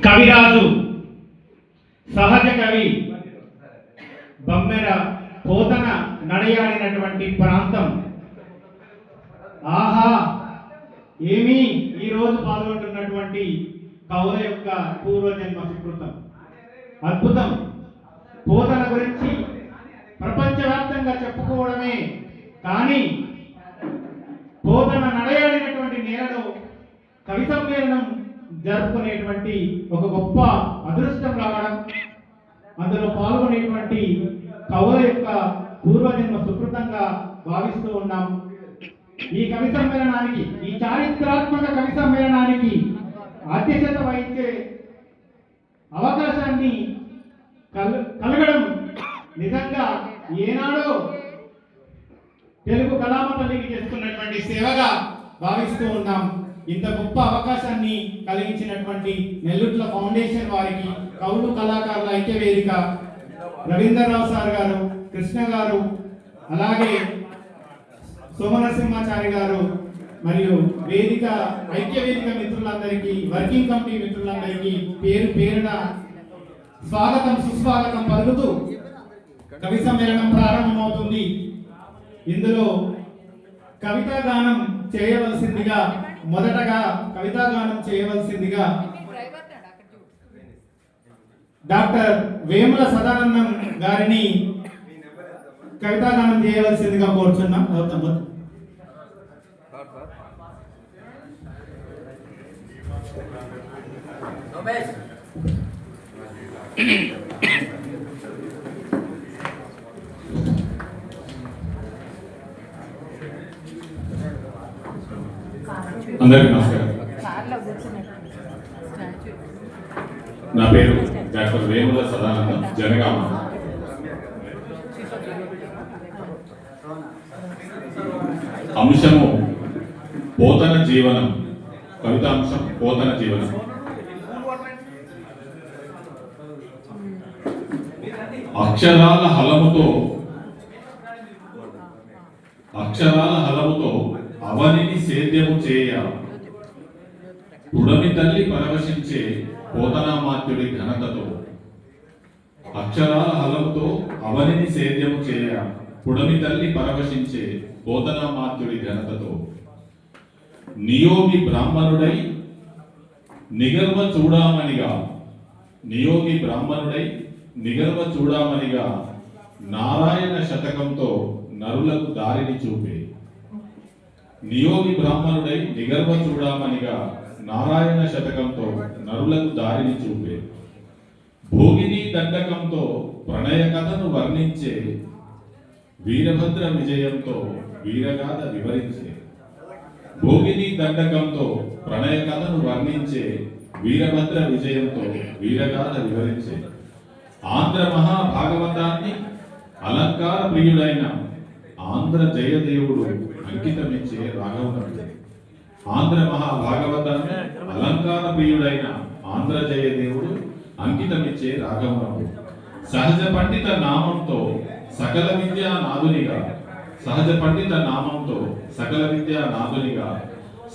కవిరాజు సహజ కవి బమ్మెర పోతన నడయాడినటువంటి ప్రాంతం. ఆహా ఏమీ ఈరోజు పాల్గొంటున్నటువంటి కవుల యొక్క పూర్వజన్మ సుకృతం అద్భుతం. పోతన గురించి ప్రపంచవ్యాప్తంగా చెప్పుకోవడమే కానీ పోతన నడయాడినటువంటి నేలలో కవి సమ్మేళనం జరుపుకునేటువంటి ఒక గొప్ప అదృష్టం రావడం, అందులో పాల్గొనేటువంటి కవుల యొక్క పూర్వజన్మ సుకృతంగా భావిస్తూ ఉన్నాం. ఈ కవి సమ్మేళనానికి, ఈ చారిత్రాత్మక కవి సమ్మేళనానికి అధ్యక్షత వహించే అవకాశాన్ని కలగడం నిజంగా ఏనాడో తెలుగు కళామ తల్లికి చేస్తున్నటువంటి సేవగా భావిస్తూ ఉన్నాం. ఇంత గొప్ప అవకాశాన్ని కలిగించినటువంటి నెల్లుట్ల ఫౌండేషన్ వారికి, కవులు కళాకారుల ఐక్యవేదిక రవీంద్రరావు సార్ గారు, కృష్ణ గారు, అలాగే సోమనరసింహాచారి గారు మరియు వేదిక ఐక్యవేదిక మిత్రులందరికీ, వర్కింగ్ కమిటీ మిత్రులందరికీ పేరు పేరున స్వాగతం సుస్వాగతం పలుకుతూ కవి సమ్మేళనం ప్రారంభమవుతుంది. ఇందులో కవితా గానం చేయవలసిందిగా, మొదటగా కవితా గానం చేయవలసిందిగా డాక్టర్ వేముల సదానందం గారిని కవితా గానం చేయవలసిందిగా కోరుచున్నాం. అందరికీ నమస్కారం. నా పేరు డాక్టర్ వేముల సదానందం, జనగామ. అంశము పోతన జీవనం, కవితాంశం పోతన జీవనం. అక్షరాల హలముతో అవనిని సేద్యము చేయ పుడమి తల్లి పరవశించే పోతనామాత్యుడి ఘనతతో. అక్షరాల హలముతో అవనిని సేద్యము చేయ పుడమి తల్లి పరవశించే పోతనామాత్యుడి ఘనతతో. నియోగి బ్రాహ్మణుడై నిగర్వ చూడామనిగా నారాయణ శతకంతో నరులకు దారిని చూపే. నియోగి బ్రాహ్మణుడై నిగర్వ చూడామనిగా నారాయణ శతకంతో నరులకు దారిని చూపే. భోగిని దండకంతో ప్రణయ కథను వర్ణించే వీరభద్ర విజయంతో వీరగాథ వివరించే. భోగిని దండకంతో ప్రణయ కథను వర్ణించే వీరభద్ర విజయంతో వీరగాథ వివరించే. ఆంధ్ర మహాభాగవతాన్ని అలంకార ప్రియుడైన ఆంధ్ర జయదేవుడు అంకితమిచ్చే రాఘవనుడు. ఆంధ్ర మహాభాగవతాన్ని అలంకార ప్రియుడైన ఆంధ్ర జయదేవుడు అంకితమిచ్చే రాఘవనుడు. సహజ పండిత నామంతో సకల విద్యా నాదునిగా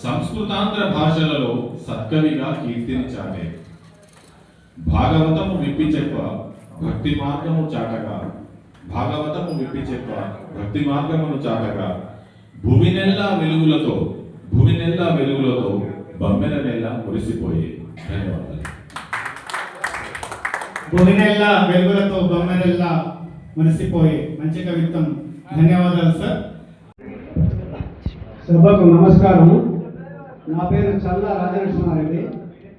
సంస్కృతాంధ్ర భాషలలో సత్కవిగా కీర్తిని చాటే. భాగవతము విప్పి చెప్ప భక్తి మార్గము చాటగా భూమినెల్లా వెలుగులతో బమ్మెర నెల్ల మురిసిపోయే. ధన్యవాదాలు. భూమినెల్లా వెలుగులతో బొమ్మెరెల్లా మురిసిపోయే మంచి కవిత్వం. ధన్యవాదాలు సార్. సభకు నమస్కారము. నా పేరు చల్లా రాజనరసింహారెడ్డి.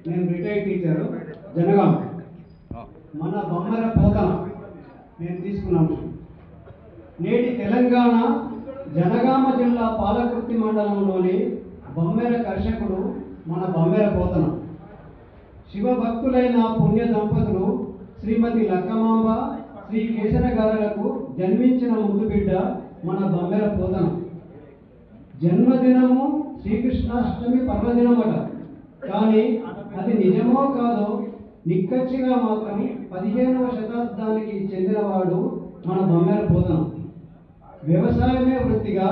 నేను రిటైర్డ్ టీచరు, జనగామ. మన బొమ్మర పోతన నేను తీసుకున్నాము. నేటి తెలంగాణ జనగామ జిల్లా పాలకుర్తి మండలంలోని బొమ్మెర కర్షకుడు మన బొమ్మెర పోతన. శివభక్తులైన పుణ్య దంపతులు శ్రీమతి లక్కమాంబ, శ్రీ కేశన గారులకు జన్మించిన ముద్దు బిడ్డ మన బొమ్మెర పోతన. జన్మదినము శ్రీకృష్ణాష్టమి పర్వదినమట. కానీ అది నిజమో కాదో నిక్కచ్చిగా మాత్రం 15వ శతాబ్దానికి చెందినవాడు మన బొమ్మెర పోతన. వ్యవసాయమే వృత్తిగా,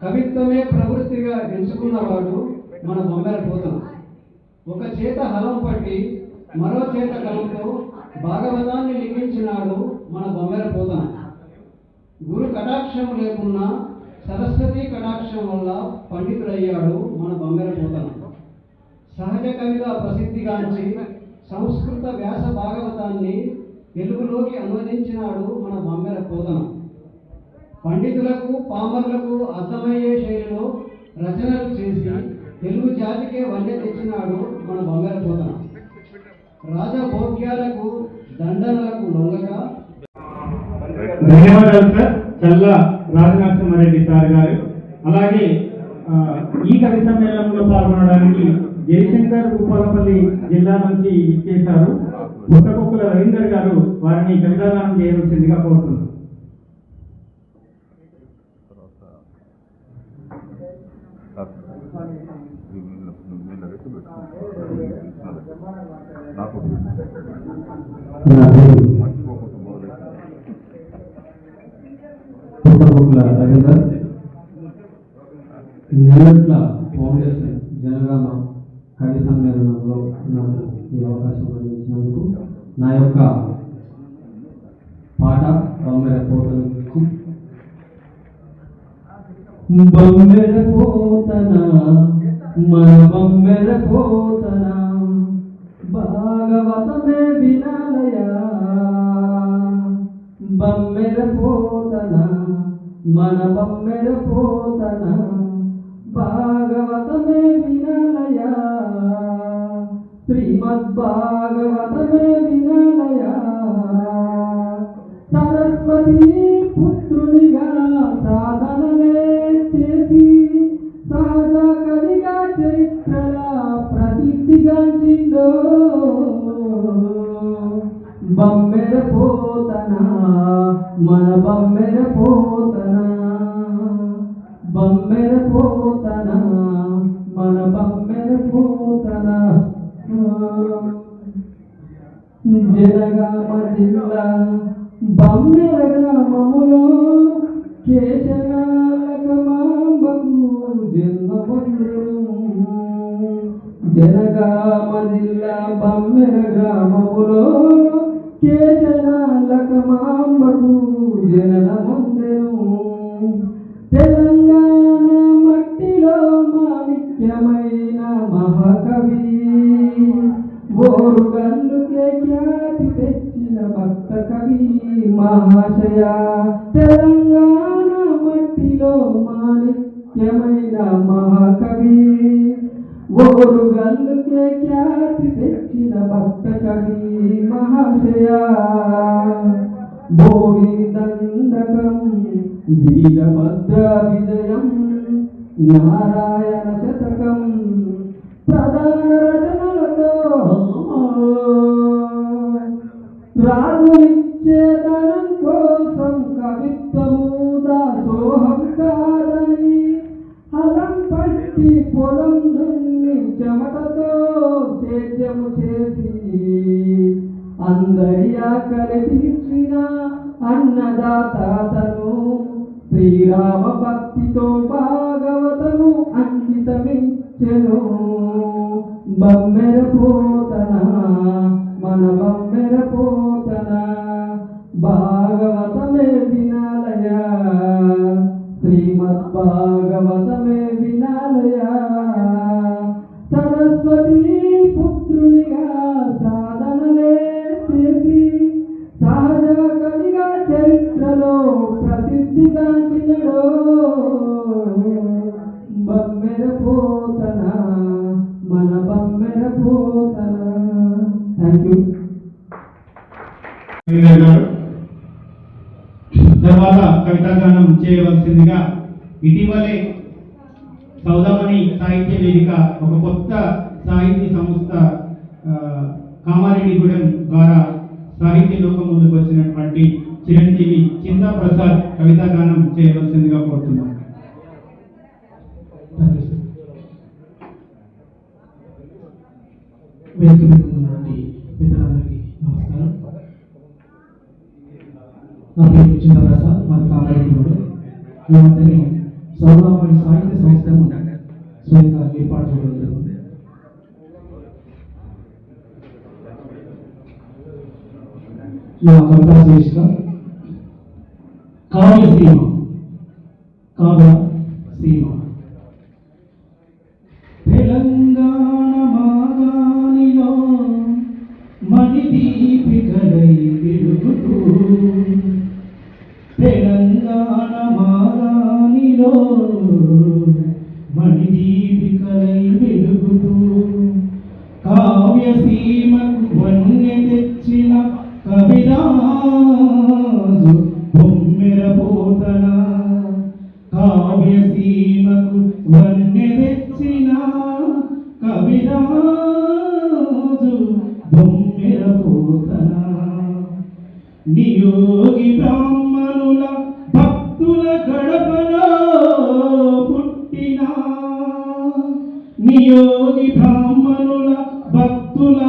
కవిత్వమే ప్రవృత్తిగా ఎంచుకున్నవాడు మన బొమ్మెర పోతన. ఒక చేత హలం పట్టి మరో చేత కలంతో భాగవతాన్ని లిఖించినాడు మన బొమ్మెర పోతన. గురు కటాక్షం లేకున్నా సరస్వతి కటాక్షం వల్ల పండితుడయ్యాడు మన బొమ్మెర పోతన. సహజ కవిగా ప్రసిద్ధిగాంచి సంస్కృత వ్యాస భాగవతాన్ని తెలుగులోకి అనువదించినాడు మన బొమ్మెర పోతన. పండితులకు పామరులకు అర్థమయ్యే శైలిలో రచనలు చేసి తెలుగు జాతికే వన్నె తెచ్చినాడు మన బొమ్మెర పోతన. రాజభోగ్యాలకు దండనలకు లొంగక. ధన్యవాదాలు సార్ చల్లా రాజనరసింహారెడ్డి సార్ గారు. అలాగే ఈ కవి సమ్మేళనంలో పాల్గొనడానికి జయశంకర్ భూపాలపల్లి జిల్లా నుంచి ఇచ్చేశారు పుట్టకొక్కుల రవీందర్ గారు. వారిని కవితాగానం చేయవలసిందిగా కోరుతున్నారు. పుట్టకొక్కుల రవీందర్, నెల్లట్ల ఫౌండేషన్ జనగామ కవి సమ్మేళనంలో నాకు ఈ అవకాశం అందించినందుకు నా యొక్క పాట బొమ్మెర పోతన గురించి. బొమ్మెర పోతన మన బొమ్మెర పోతన భాగవతమే వినాలయ. బొమ్మెర పోతన మన బొమ్మెర పోతన భాగవతమే వినాలయ. శ్రీమద్భాగవతమే వినాలయ. సరస్వతి పుత్రునిగా సాధనలే చేసి సహజ కవిగా చరిత్రల ప్రసిద్ధిగాంచిందో బొమ్మెర పోతన మన బొమ్మెర పోతన. బొమ్మెర పోతన మన బొమ్మెర పోతన. జనగామ జిల్లా బొమ్మెర గ్రామములో కేశనాలకమాంబకు జన్మ పొందెను. జనగామ జిల్లా బొమ్మెర గ్రామములో కేశనాలకమాంబకు జననమొందెను. తెలంగాణ మట్టిలో మాణిక్యమైన మహాకవి ఓరుగల్లుకే ఖ్యాతి తెచ్చిన భక్త కవి మహాశయ. తెలంగాణ మట్టిలో మాణిక్యమైన మహాకవి ఓరుగల్లుకే ఖ్యాతి తెచ్చిన భక్త కవి మహాశయ. గోవిందండకం వీరభద్ర విజయం నారాయణ శతకం ప్రధాన రచనలతో రాజులిచ్చేదనం కోసం కవిత్వము దాసోహం కాదని హలం పట్టి పొలం దున్ని చెమటతో సేద్యము చేసి అందరి ఆకలి తీర్చిన అన్నదాతను శ్రీరామ భక్తితో భాగవతము అంకితమిచ్చెను. బొమ్మెర పోతన మన బొమ్మెర పోతన భాగవతమే వినాలయ. శ్రీమద్భాగవతమే వినాలయ. సరస్వతి పుత్రునిగా సాధనలే చేసి సహజ కవిగా చరిత్రలో ప్రసిద్ధిగాంచినడో బొమ్మెర పోతన మన బొమ్మెర పోతన. Thank you. తర్వాత కవితాగానం చేయవలసిందిగా ఇటీవలే సౌదామణి సాహిత్య వేదిక ఒక కొత్త సాహిత్య సంస్థ కామారెడ్డిగూడెం ద్వారా సాహిత్య లోకం ముందుకు వచ్చినటువంటి చిరంజీవి చింతా ప్రసాద్ కవితాగానం చేయవలసిందిగా కోరుతున్నాం. వేదికపై పెద్దలందరికీ నమస్కారం. నా పేరు చింతా ప్రసాద్, మాది కామారెడ్డిగూడెం. ఈ మధ్యనే సౌదామణి సాహిత్య సంస్థను స్వయంగా ఏర్పాటు చేయడం జరిగింది. నా కవితా శీర్షిక కావ్య సీమ. కావ్య సీమ. తెలంగాణ మాగానిలో మణిదీపికలై వెలుగుతూ, తెలంగాణ మాగానిలో మణిదీపికలై వెలుగుతూ, కావ్య సీమకు వన్నె తెచ్చిన కవిరాజు బొమ్మెర పోతన. కావ్య సీమకు వన్నె తెచ్చిన కవిరాజు బొమ్మెర పోతన. నియోగి బ్రాహ్మణుల భక్తుల గడపలో పుట్టిన, నియోగి బ్రాహ్మణుల భక్తుల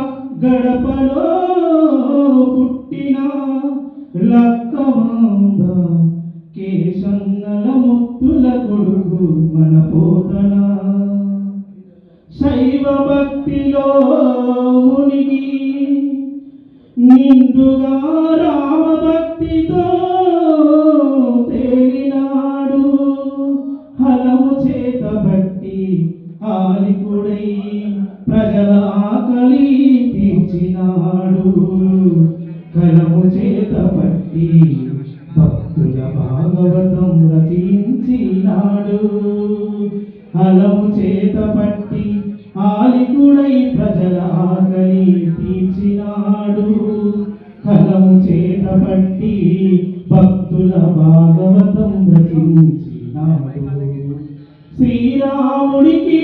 గడపలో పుట్టిన లక్కమాంబ కేశన్నల ముత్తుల కొడుకు మన పోతన. శైవ భక్తిలో మునిగి నిండుగా రామ భక్తితో తేలినాడు. హలము చేత బట్టి ఆలికుడై ప్రజల ఆకలి తీర్చినాడు. కలము చేత పట్టి భక్తుల భాగవతం రచించినాడు. హలము చేత పట్టి ఆలికుడై ప్రజల ఆకలి తీర్చినాడు. కలము చేత పట్టి భక్తుల భాగవతం రచించినాడు. శ్రీరాముడికి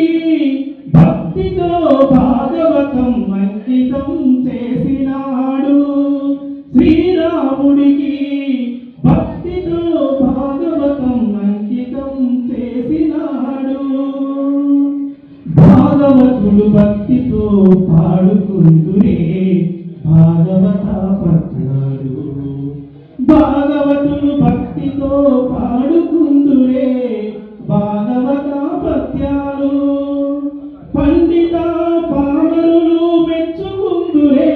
భక్తితో భాగవతం అంకితం చేసినాడు. శ్రీరాముడికి భక్తితో భాగవతం అంకితం చేసినాడు. భాగవతులు భక్తితో పాడుకుందురే భాగవత పద్యాలు. భాగవతులు భక్తితో పాడుకుందురే భాగవత పద్యాలు. పండిత పామరులు మెచ్చుకుందురే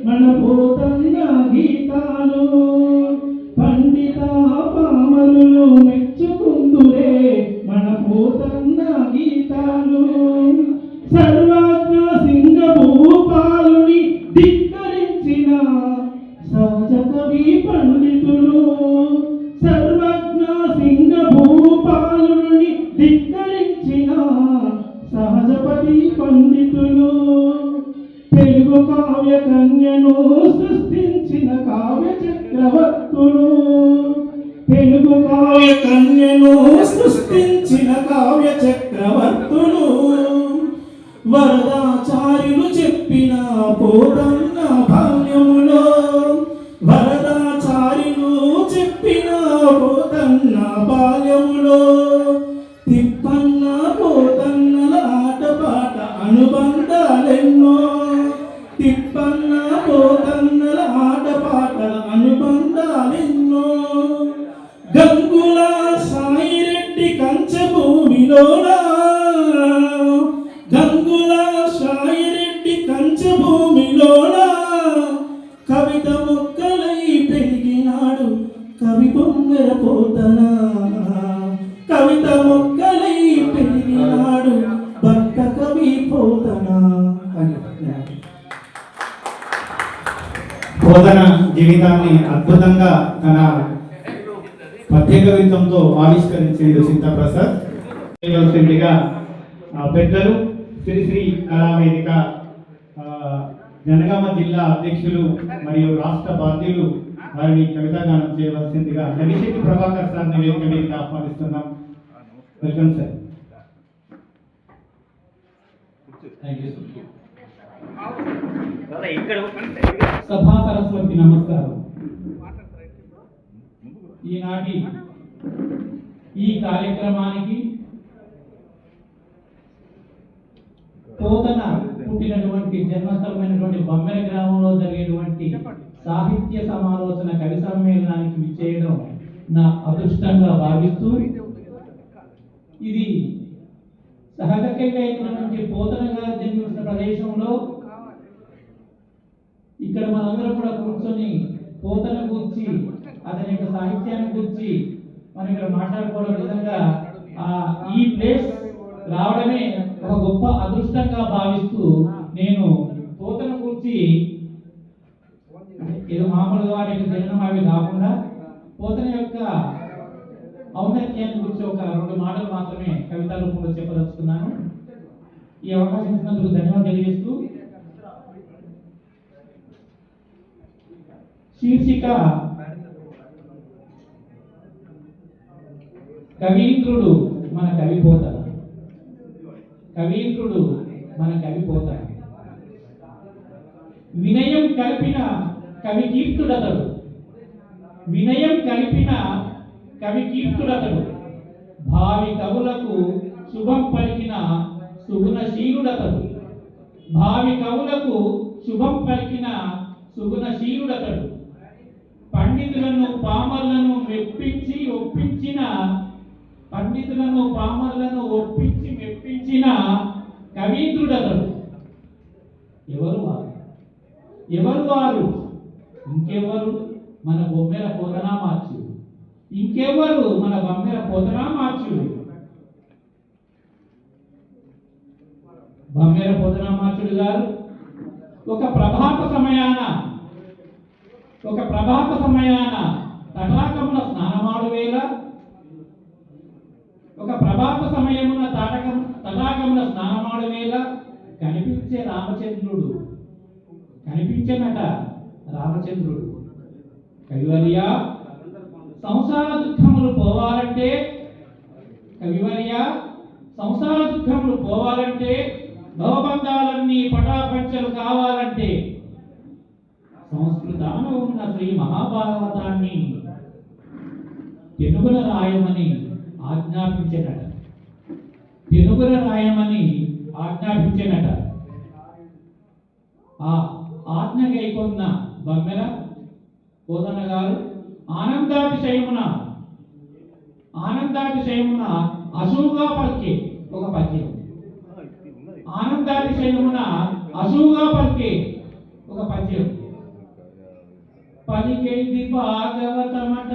మన పోతన్న గీతాలు. పండిత పామరులు మెచ్చుకుందురే మన పోతన్న గీతాలు. సర్వజ్ఞ సింగభూపాలుని ధిక్కరించిన సహజ కవి పండితులు. సర్వజ్ఞ సింగభూపాలుని ధిక్కరించిన సహజపతి పండితులు. తెలుగు కావ్య కన్యను సృష్టించిన కావ్య చక్రవర్తులు. తెలుగు కావ్య కన్యను సృష్టించిన కావ్య చక్రవర్తులు. వరదాచార్యులు చెప్పిన పోతన్న బాల్యములో, వరదాచార్యులు చెప్పిన పోతన్న బాల్యములో, తిప్పన్న పోతన్నల ఆటపాట అనుబంధాలెన్నో. తిప్పన్న పోతన్నల ఆటపాటల అనుబంధాలెన్నో. గంగుల సాయిరెడ్డి కంచభూమిలోనా, గంగుల సాయిరెడ్డి కంచభూమిలోనా కవిత మొక్కలై పెరిగినాడు కవి బొమ్మెర పోతన. కవిత మొక్కలై పెరిగినాడు భక్త కవి పోతన. పోతన జీవితాన్ని అద్భుతంగా తన పద్య కవిత్వంతో ఆవిష్కరించిండు సింతప్రసాద్. చేయవలసిందిగా పెద్దలు శ్రీ కళావేదిక జనగామ జిల్లా అధ్యక్షులు మరియు రాష్ట్ర బాధ్యులు వారిని కవితాగానం చేయవలసిందిగా నగిశెట్టి ప్రభాకర్ సార్ వేదిక మీదకి ఆహ్వానిస్తున్నాం. Welcome sir. సభా సరస్వతి నమస్కారం. ఈనాటి ఈ కార్యక్రమానికి పోతన పుట్టినటువంటి జన్మస్థలమైనటువంటి బొమ్మెర గ్రామంలో జరిగేటువంటి సాహిత్య సమాలోచన కవి సమ్మేళనానికి విచ్చేయడం నా అదృష్టంగా భావిస్తూ, ఇది సహజ కవి అయినటువంటి పోతన గారు జన్మించిన ప్రదేశంలో ఇక్కడ మనందరం కూడా కూర్చొని పోతన గురించి అతని యొక్క సాహిత్యాన్ని గురించి మనం ఇక్కడ మాట్లాడుకోవడం నిజంగా ఈ ప్లేస్ రావడమే ఒక గొప్ప అదృష్టంగా భావిస్తూ నేను పోతన గురించి ఏదో మామూలుగా వారి యొక్క జననం అవి కాకుండా పోతన యొక్క ఔన్నత్యాన్ని గురించి ఒక 2 మాటలు మాత్రమే కవితా రూపంలో చెప్పదలుచుకున్నాను. ఈ అవకాశం ఇచ్చినందుకు ధన్యవాదాలు తెలియజేస్తూ శీర్షిక కవీంద్రుడు మన కవి పోతన. కవీంద్రుడు మన కవి పోతన. వినయం కలిపిన కవి కీర్తుడతడు. వినయం కలిపిన కవి కీర్తుడతడు. భావి కవులకు శుభం పలికిన సుగుణశీలుడతడు. భావి కవులకు శుభం పలికిన సుగుణశీలుడతడు. పండితులను పామర్లను ఒప్పించిన మెప్పించిన కవీంద్రుడతడు. ఎవరు వారు? ఇంకెవరు? మన బొమ్మెర పోతనా మార్చుడు. ఇంకెవరు? మన బొమ్మెర పోతనా మార్చుడు. బొమ్మెర పోతనా మార్చుడు గారు ఒక ప్రభాత సమయాన తటాకమున స్నానమాడు వేళ, ఒక ప్రభాత సమయమున తటాకమున స్నానమాడు వేళ కనిపించే రామచంద్రుడు. కనిపించేనట రామచంద్రుడు. కవివర్య సంసార దుఃఖములు పోవాలంటే, కవివర్య సంసార దుఃఖములు పోవాలంటే, భవబంధాలన్నీ పటాపంచలు కావాలంటే సంస్కృతాన ఉన్న శ్రీ మహాభాగవతాన్ని తెలుగున రాయమని ఆజ్ఞాపించెనట. ఆ ఆజ్ఞ గైకొన్న బొమ్మెర పోతన గారు ఆనందాతిశయమున అసూగా పలికే ఒక పద్యం. ఆనందాతిశయమున అసూగా పలికే ఒక పద్యం. పలికేది భాగవతమట,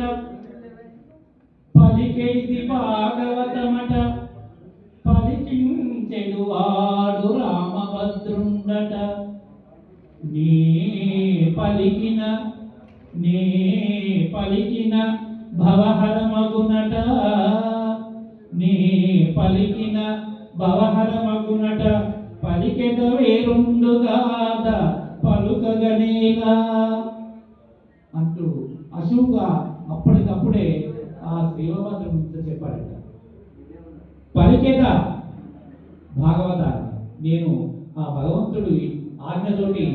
పలికించెడు వాడు రామభద్రుండట. నే పలికిన భవహరమగునట. పలికెద వేరుండుగాద పలుకగనేలా అంటూ అశువుగా అప్పటికప్పుడే ఆ శ్రీవభద్రుడితో చెప్పాడట. పలికేద భాగవతాన్ని నేను ఆ భగవంతుడి ఆజ్ఞతోటి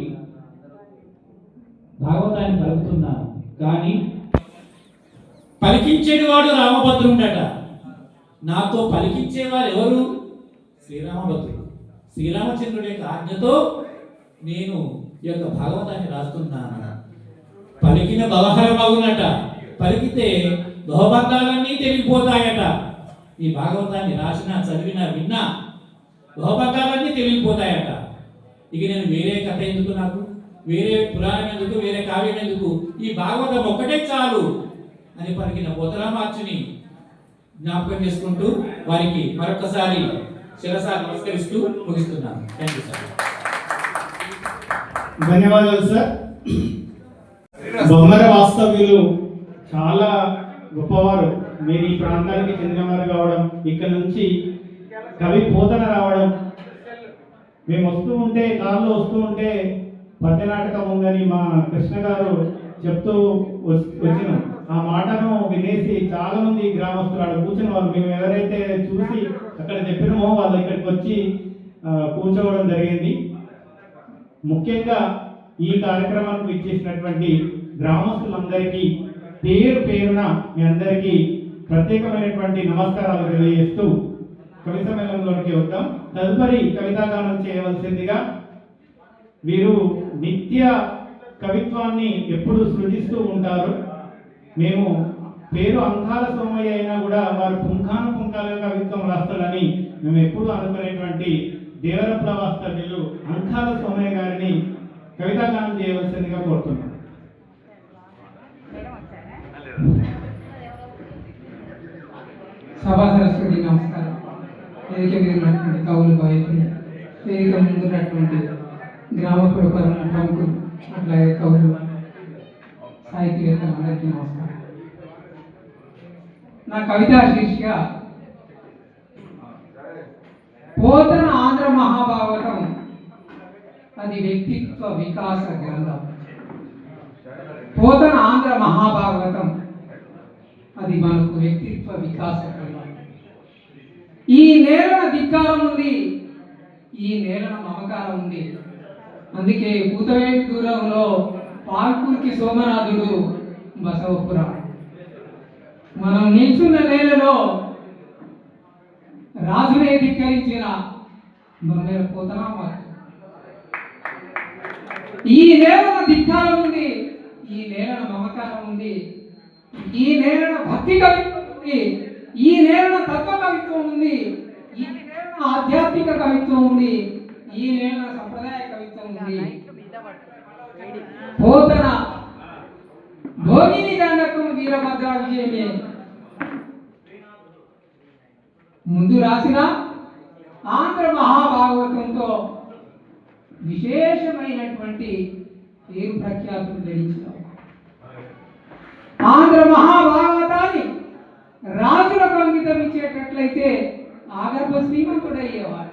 భాగవతాన్ని పలుకుతున్నాను, కానీ పలికించేవాడు రామభద్రుడట. నాతో పలికించేవారు ఎవరు? శ్రీరామభద్రుడు. శ్రీరామచంద్రుడి యొక్క ఆజ్ఞతో నేను ఈ యొక్క భాగవతాన్ని రాస్తున్నాను. పలికిన భవహరమగునట. పలికితే భవబంధాలన్నీ తెలిగిపోతాయట. ఈ భాగవతాన్ని రాసినా, చదివినా, విన్నా భవబంధాలన్నీ తెలిగిపోతాయట. ఇక నేను వేరే కథ ఎందుకు, నాకు వేరే పురాణం ఎందుకు, వేరే కావ్యం ఎందుకు, ఈ భాగవతం ఒక్కటే చాలు అని పలికిన పోతరామార్చుని జ్ఞాపకం చేసుకుంటూ వారికి మరొకసారి శిరసా నమస్కరిస్తూ ముగిస్తున్నాను. Thank you sir. ధన్యవాదాలు సార్. బొమ్మర వాస్తవ్యులు చాలా గొప్పవారు. మీరు ఈ ప్రాంతానికి చెందినవారు కావడం, ఇక్కడ నుంచి కవి పోతన రావడం, మేము కార్లో వస్తూ ఉంటే పద్య నాటకం ఉందని మా కృష్ణ గారు చెప్తూ వచ్చినాం. ఆ మాటను వినేసి చాలా మంది గ్రామస్తులు అక్కడ కూర్చుని వాళ్ళు మేము ఎవరైతే చూసి అక్కడ చెప్పినామో వాళ్ళు ఇక్కడికి వచ్చి కూర్చోవడం జరిగింది. ముఖ్యంగా ఈ కార్యక్రమానికి ఇచ్చేసినటువంటి గ్రామస్తులందరికీ పేరు పేరున మీ అందరికీ ప్రత్యేకమైనటువంటి నమస్కారాలు తెలియజేస్తూ కవి సమ్మేళనంలోకి వద్దాం. తదుపరి కవితాగానం చేయవలసిందిగా, వీరు నిత్య కవిత్వాన్ని ఎప్పుడు సృజిస్తూ ఉంటారు. మేము పేరు అంకాల సోమయ్య అయినా కూడా వారు పుంఖానుపుంఖాలుగా కవిత్వం రాస్తారని మేము ఎప్పుడు అనుకునేటువంటి దేవరప్ల వాస్తవ్యులు అంకాల సోమయ్య గారిని కవితాగానం చేయవలసిందిగా కోరుతున్నాం. సభా సరస్వతి నమస్కారం. వేదిక మీద ఉన్నటువంటి కవులు గాయకులు, వేదిక ముందున్నటువంటి గ్రామ ప్రముఖులు, అట్లాగే కవులు, సాహిత్యవేత్తలు అందరికీ నమస్కారం. నా కవితా శీర్షిక పోతన ఆంధ్ర మహాభాగవతం, అది వ్యక్తిత్వ వికాస గ్రంథం. పోతన ఆంధ్ర మహాభాగవతం అది మనకు వ్యక్తిత్వ వికాస గ్రంథం. ఈ నేలన ధిక్కారం ఉంది, ఈ నేలన మమకారం ఉంది. అందుకే కూతవేటి దూరంలో పాల్కూర్కి సోమనాథుడు బసవపురం. మనం నిల్చున్న నేలలో రాజునే ధిక్కరించిన బొమ్మల పోతనామాత. ఈ నేలన ధిక్కారం ఉంది, ఈ నేలన మమకారం ఉంది, ఈ నేలన భక్తి కవిత్వం ఉంది, ఈ నేలన తత్వ కవిత్వం ఉంది, ఈ నేలన ఆధ్యాత్మిక కవిత్వం ఉంది, ఈ నేలన సంప్రదాయ కవిత్వం ఉంది. పోతన భోగిని దండకం వీరభద్ర విజయమే ముందు రాసిన ఆంధ్ర మహాభాగవతంతో విశేషమైనటువంటి పేరు ప్రఖ్యాతులు గడించిన ఆంధ్ర మహాభాగవతాన్ని రాజులకు అంకితం ఇచ్చేటట్లయితే ఆగర్భ శ్రీమంతుడయ్యేవాడు.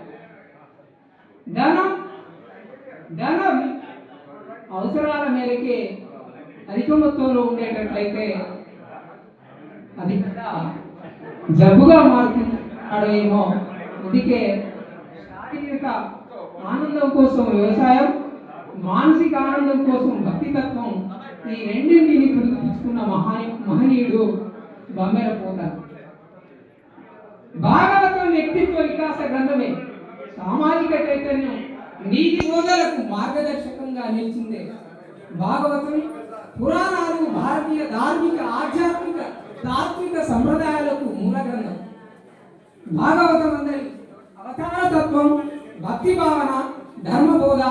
ధనం అవసరాల మేరకే అధిక మొత్తంలో ఉండేటట్లయితే అది కూడా జబ్బుగా మారుతున్నాడో ఏమో. అందుకే శారీరక ఆనందం కోసం వ్యవసాయం, మానసిక ఆనందం కోసం భక్తితత్వం, ఈ రెండింటిని గుర్తించుకున్న మహనీయుడు బొమ్మెర పోతన. భాగవతం వ్యక్తిత్వ వికాస గ్రంథమే. సామాజిక చైతన్యం, నీతి బోధలకు మార్గదర్శకంగా నిలిచిందే భాగవతం. పురాణాలు భారతీయ ధార్మిక, ఆధ్యాత్మిక, తాత్విక సంప్రదాయాలకు మూల గ్రంథం. భాగవతం అందరి అవతార తత్వం, భక్తి భావన, ధర్మబోధ,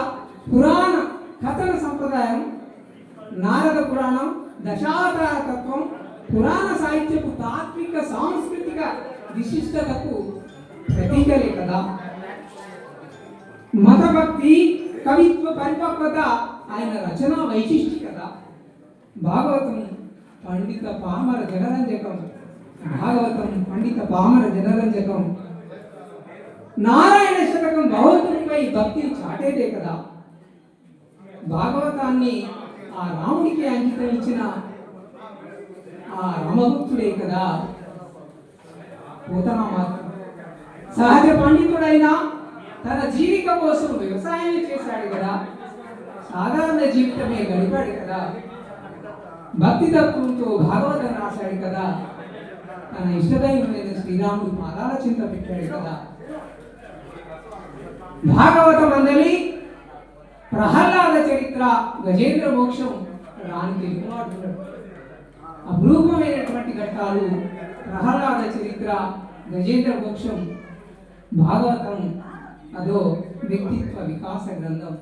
పురాణ కథన సంప్రదాయం, నారద పురాణం, దశావతార తత్వం, పురాణ సాహిత్యపు తాత్విక సాంస్కృతిక విశిష్టతకు ప్రతీకలే కదా. మతభక్తి, కవిత్వ పరిపక్వత ఆయన రచనా వైశిష్టికత. భాగవతం పండిత పామర జనరంజకం. భాగవతం పండిత పామర జనరంజకం. నారాయణ శతకం భగవంతునిపై భక్తి చాటేదే కదా. భాగవతాన్ని ఆ రాముడికి అంకితం ఇచ్చిన ఆ రామభక్తుడే కదా పోతనామాత. సహజ పండితుడైనా తన జీవిక కోసం వ్యవసాయం చేశాడు కదా. సాధారణ జీవితమే గడిపాడు కదా. భక్తి తత్వంతో భాగవతం రాశాడు కదా. తన ఇష్టదైవమైన శ్రీరాముడు పాదాల చింత పెట్టాడు కదా. భాగవతం అందరి ప్రహ్లాద చరిత్ర, గజేంద్ర మోక్షం రాని తెలుగువాడు. అపురూపమైనటువంటి ఘట్టాలు ప్రహ్లాద చరిత్ర, గజేంద్ర మోక్షం. భాగవతం అదో వ్యక్తిత్వ వికాస గ్రంథం.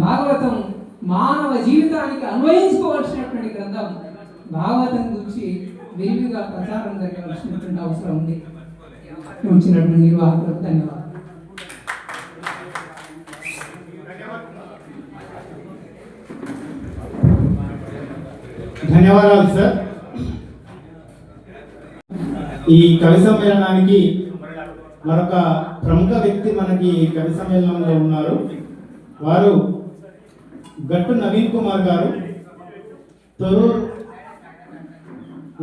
భాగవతం మానవ జీవితానికి అన్వయించుకోవాల్సినటువంటి గ్రంథం. భాగవతం గురించి విరివిగా ప్రచారం జరగవలసినటువంటి అవసరం ఉంది. ఉంచినటువంటి నిర్వాహకులకు ధన్యవాదాలు. ధన్యవాదాలు సార్. ఈ కవి సమ్మేళనానికి మరొక ప్రముఖ వ్యక్తి మనకి కవి సమ్మేళనంలో ఉన్నారు. వారు గట్టు నవీన్ కుమార్ గారు. తొరూరు,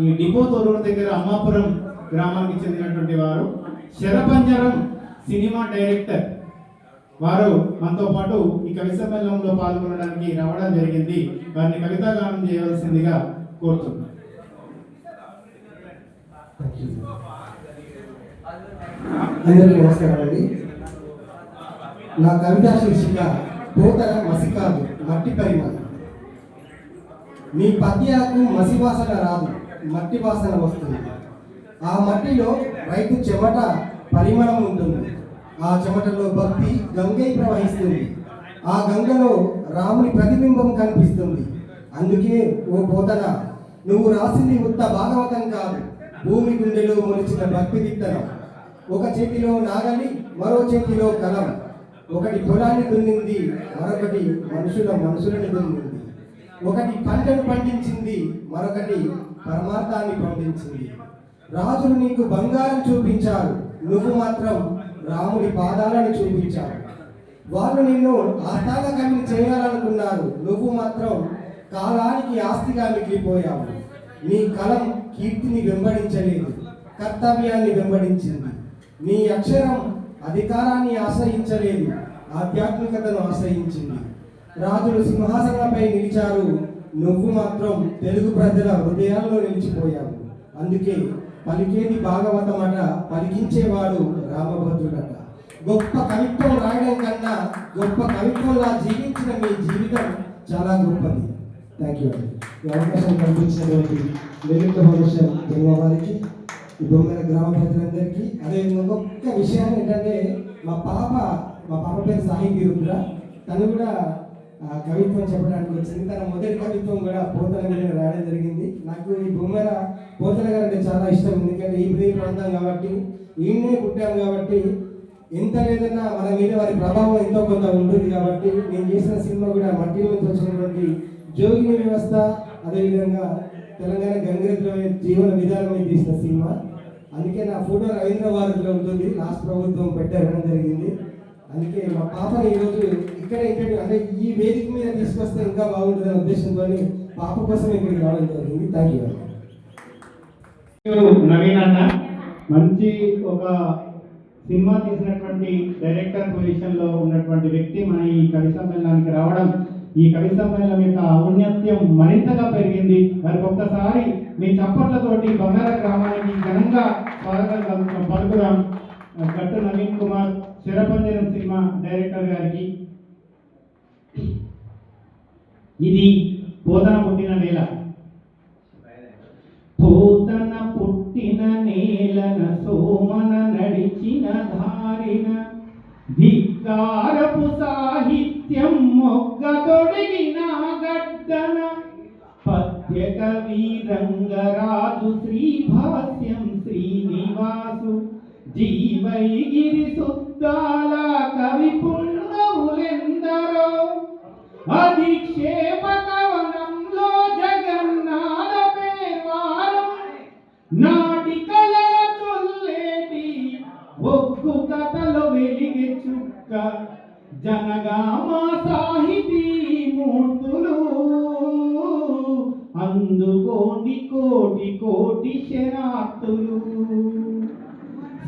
ఈ డిపో తొరూరు దగ్గర అమ్మాపురం గ్రామానికి చెందినటువంటి వారు. Sarapanjaram cinema director. వారు మనతో పాటు ఈ కవి సమ్మేళనంలో పాల్గొనడానికి రావడం జరిగింది. వారిని కవితాగానం చేయవలసిందిగా కోరుతున్నాను. అందరికీ నమస్కారం అండి. నా కవితా శీర్షిక పోతన మసికాదు మట్టి పరిమాణం. మీ పద్యాలకు మసి వాసన రాదు, మట్టి వాసన వస్తుంది. ఆ మట్టిలో రైతు చెమట పరిమళం ఉంటుంది. ఆ చెమటలో భక్తి గంగై ప్రవహిస్తుంది. ఆ గంగలో రాముని ప్రతిబింబం కనిపిస్తుంది. అందుకే ఓ పోతన, నువ్వు రాసింది ఉత్త భాగవతం కాదు, భూమి గుండెలో మొలిచిన భక్తి విత్తనం. ఒక చేతిలో నాగలి, మరో చేతిలో కలం. ఒకటి పొలాన్ని దున్నింది, మరొకటి మనుషులను దున్నింది. ఒకటి పంటను పండించింది, మరొకటి పరమార్థాన్ని పండించింది. రాజులు నీకు బంగారం చూపించారు, నువ్వు మాత్రం రాముడి పాదాలను చూపించావు. వాళ్ళు నిన్ను ఆస్థాన కవిని చేయాలనుకున్నారు, నువ్వు మాత్రం కాలానికి ఆస్తిగా మిగిలిపోయావు. నీ కలం కీర్తిని వెంబడించలేదు, కర్తవ్యాన్ని వెంబడించింది. నీ అక్షరం అధికారాన్ని ఆశ్రయించలేదు, ఆధ్యాత్మికతను ఆశ్రయించింది. రాజులు సింహాసనంపై నిలిచారు, నువ్వు మాత్రం తెలుగు ప్రజల హృదయాల్లో నిలిచిపోయావు. అందుకే పలికేది భాగవతమట, పలికించేవాడు రామభద్రుడట. గొప్ప కవిత్వం రాయడం కన్నా గొప్ప కవిత్వంలా జీవించిన మీ జీవితం చాలా గొప్పది. థ్యాంక్ యూ అండి. ఈ అవకాశం కల్పించినటువంటి లలిత భవిష్య జన్మవారికి, ఈ బొమ్మల గ్రామ ప్రజలందరికీ. అదేవిధంగా ఒక్క విషయం ఏంటంటే, మా పాప పేరు సాహితీ రుద్ర. తను కూడా కవిత్వం చెప్పడానికి వచ్చింది. తన మొదటి కవిత్వం కూడా పోతన మీద రాయడం జరిగింది. నాకు ఈ బొమ్మల పోతన గారు అంటే చాలా ఇష్టం. ఎందుకంటే ఈ ప్రాంతం కాబట్టి, ఈయనే పుట్టాం కాబట్టి, ఎంత లేదన్నా మన మీద వారి ప్రభావం ఎంతో కొంత ఉంటుంది. కాబట్టి నేను చేసిన సినిమా కూడా మట్టి నుంచి వచ్చినటువంటి జోగిని వ్యవస్థ, అదేవిధంగా తెలంగాణ గంగిరెద్దుల జీవన విధానం మీద తీసిన సినిమా. అందుకే నా ఫోటో రవీంద్ర భారతిలో ఉంటుంది, రాష్ట్ర ప్రభుత్వం పెట్టడం జరిగింది. అందుకే మా పాపని ఈరోజు ఇక్కడ ఇంటర్వ్యూ అంటే ఈ వేదిక మీద తీసుకొస్తే ఇంకా బాగుంటుందనే ఉద్దేశంతో పాప కోసం ఇక్కడికి రావడం జరిగింది. Thank you. నవీన్ అన్న మంచి ఒక సినిమా తీసినటువంటి డైరెక్టర్ పొజిషన్ లో ఉన్నటువంటి వ్యక్తి మన ఈ కవి సమ్మేళనానికి రావడం, ఈ కవి సమ్మేళనం యొక్క ఔన్నత్యం మరింతగా పెరిగింది. వారికి ఒక్కసారి మీ చప్పట్లతోటి బంగార గ్రామానికి ఘనంగా స్వాగతం పలుకుదాం. గట్టు నవీన్ కుమార్, శరపంజరం సినిమా డైరెక్టర్ గారికి. ఇది పోతన పుట్టిన నేల. పోతన పుట్టిన నేలన సోమన నడిచిన ధారిన ధిక్కారపు సాహిత్యం మొగ్గ తొడిగిన గడ్డన పద్య కవి రంగరాజు శ్రీభాస్యం శ్రీనివాసు జీవైగిరి సుద్దాల కవి పుణ్యములెందరో అధిక్షేప కవనంలో జగన్నాథ పేర్వారం నాటి కలల చొల్లేటి ఒగ్గు కథలో వెలిగే చుక్క జనగామ సాహితీ మూర్తులు అందుకోని కోటి కోటి శరాక్తులు.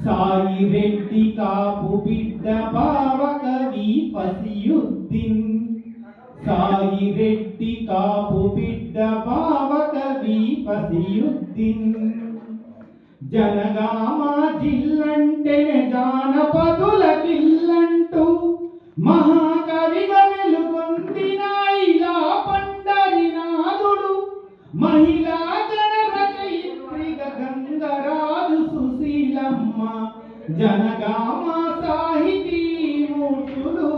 సాయి రెడ్డి కాపు బిడ్డ బావ కవి పసియుద్దీన్, సాయి రెడ్డి కాపు బిడ్డ బావ కవి పసియుద్దీన్. జనగామ జిల్లంటే జానపదుల కిల్లంటూ మహాకవిగా వెలుగొందిన ఇలా పండరినాథుడు, మహిళా గణ రచయిత్రిగా గంగరాజు సుశీలమ్మ. జనగామ సాహితీ మూర్తులు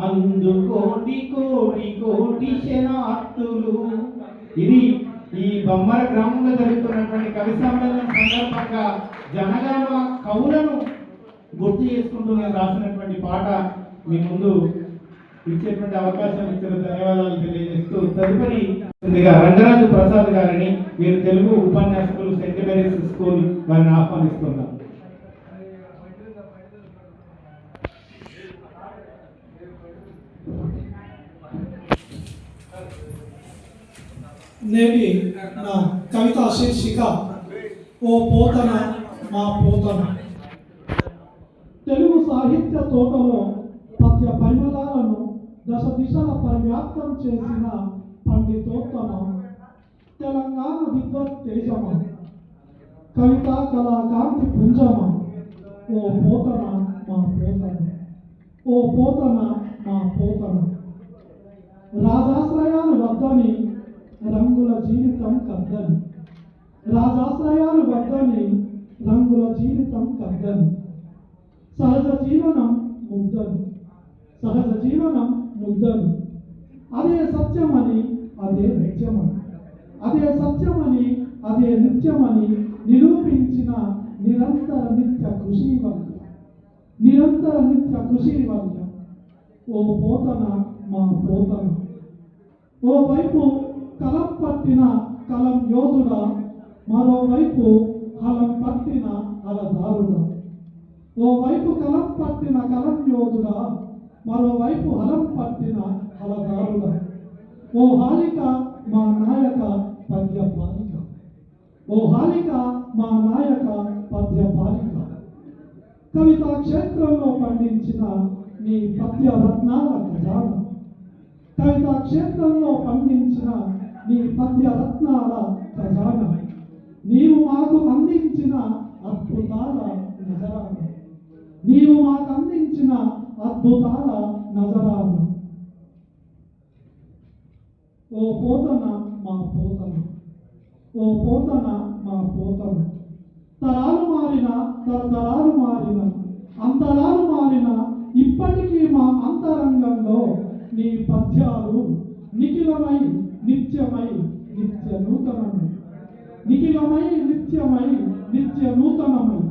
అందుకోటి కోటి కోటి శనార్థులు. ఇది ఈ బొమ్మల గ్రామంలో జరుగుతున్నటువంటి కవి సమ్మేళనం సందర్భంగా జనగామ కవులను గుర్తు చేసుకుంటూ నేను రాసినటువంటి పాట మీ ముందు ఇచ్చేటువంటి అవకాశం ఇచ్చిన ధన్యవాదాలు తెలియజేస్తూ, తదుపరి రంగరాజు ప్రసాద్ గారిని, వీరు తెలుగు ఉపన్యాసకులు, సెయింట్ మేరీస్ స్కూల్, వారిని ఆహ్వానిస్తున్నాం. నేటి నా కవిత శీర్షిక ఓ పోతన మా పోతన. తెలుగు సాహిత్య తోటలో పద్య పరిమళాలను దశ దిశల పరివ్యాప్తం చేసిన పండితోత్తమ, తెలంగాణ విద్వత్ తేజమ, కవితా కళా కాంతి పుంజమ. ఓ పోతన మా పోతన, ఓ పోతన మా పోతన. రాజాశ్రయాలు వద్దని రంగుల జీవితం కద్దని, రాజాశ్రయాలు వద్దని రంగుల జీవితం కద్దని. సహజ జీవనం ముగ్ధని, సహజ జీవనం ముగ్ధని. అదే సత్యమని, అదే నిత్యమని, అదే సత్యమని, అదే నిత్యమని నిరూపించిన నిరంతర నిత్య కృషి వల్ల ఓ పోతన మా పోతన, ఓవైపు కలం పట్టిన కలం యోధుడా, మరోవైపు హలం పట్టిన హలదారుడా. ఓవైపు కలం పట్టిన కలం యోధుడా, మరోవైపు హలం పట్టిన హలదారుడా. ఓ హాలిక మా నాయక పద్య బాలిక, ఓ హాలిక మా నాయక పద్య బాలిక. కవితా క్షేత్రంలో పండించిన నీ పద్య రత్నాల ఖజాన, కవితా క్షేత్రంలో పండించిన నీ పద్య రత్నాల ఖజాన. నీవు మాకు అందించిన అద్భుతాల నజరాన, నీవు మాకు అందించిన అద్భుతాల నజరాన. ఓ పోతన మా పోతన, ఓ పోతన మా పోతన. తరాలు మారిన తరతరాలు మారిన అంతరాలు మారిన ఇప్పటికీ మా అంతరంగంలో నీ పద్యాలు నిఖిలమై నిత్యమై నిత్య నూతనమై, నిఖిలమై నిత్యమై నిత్య నూతనమై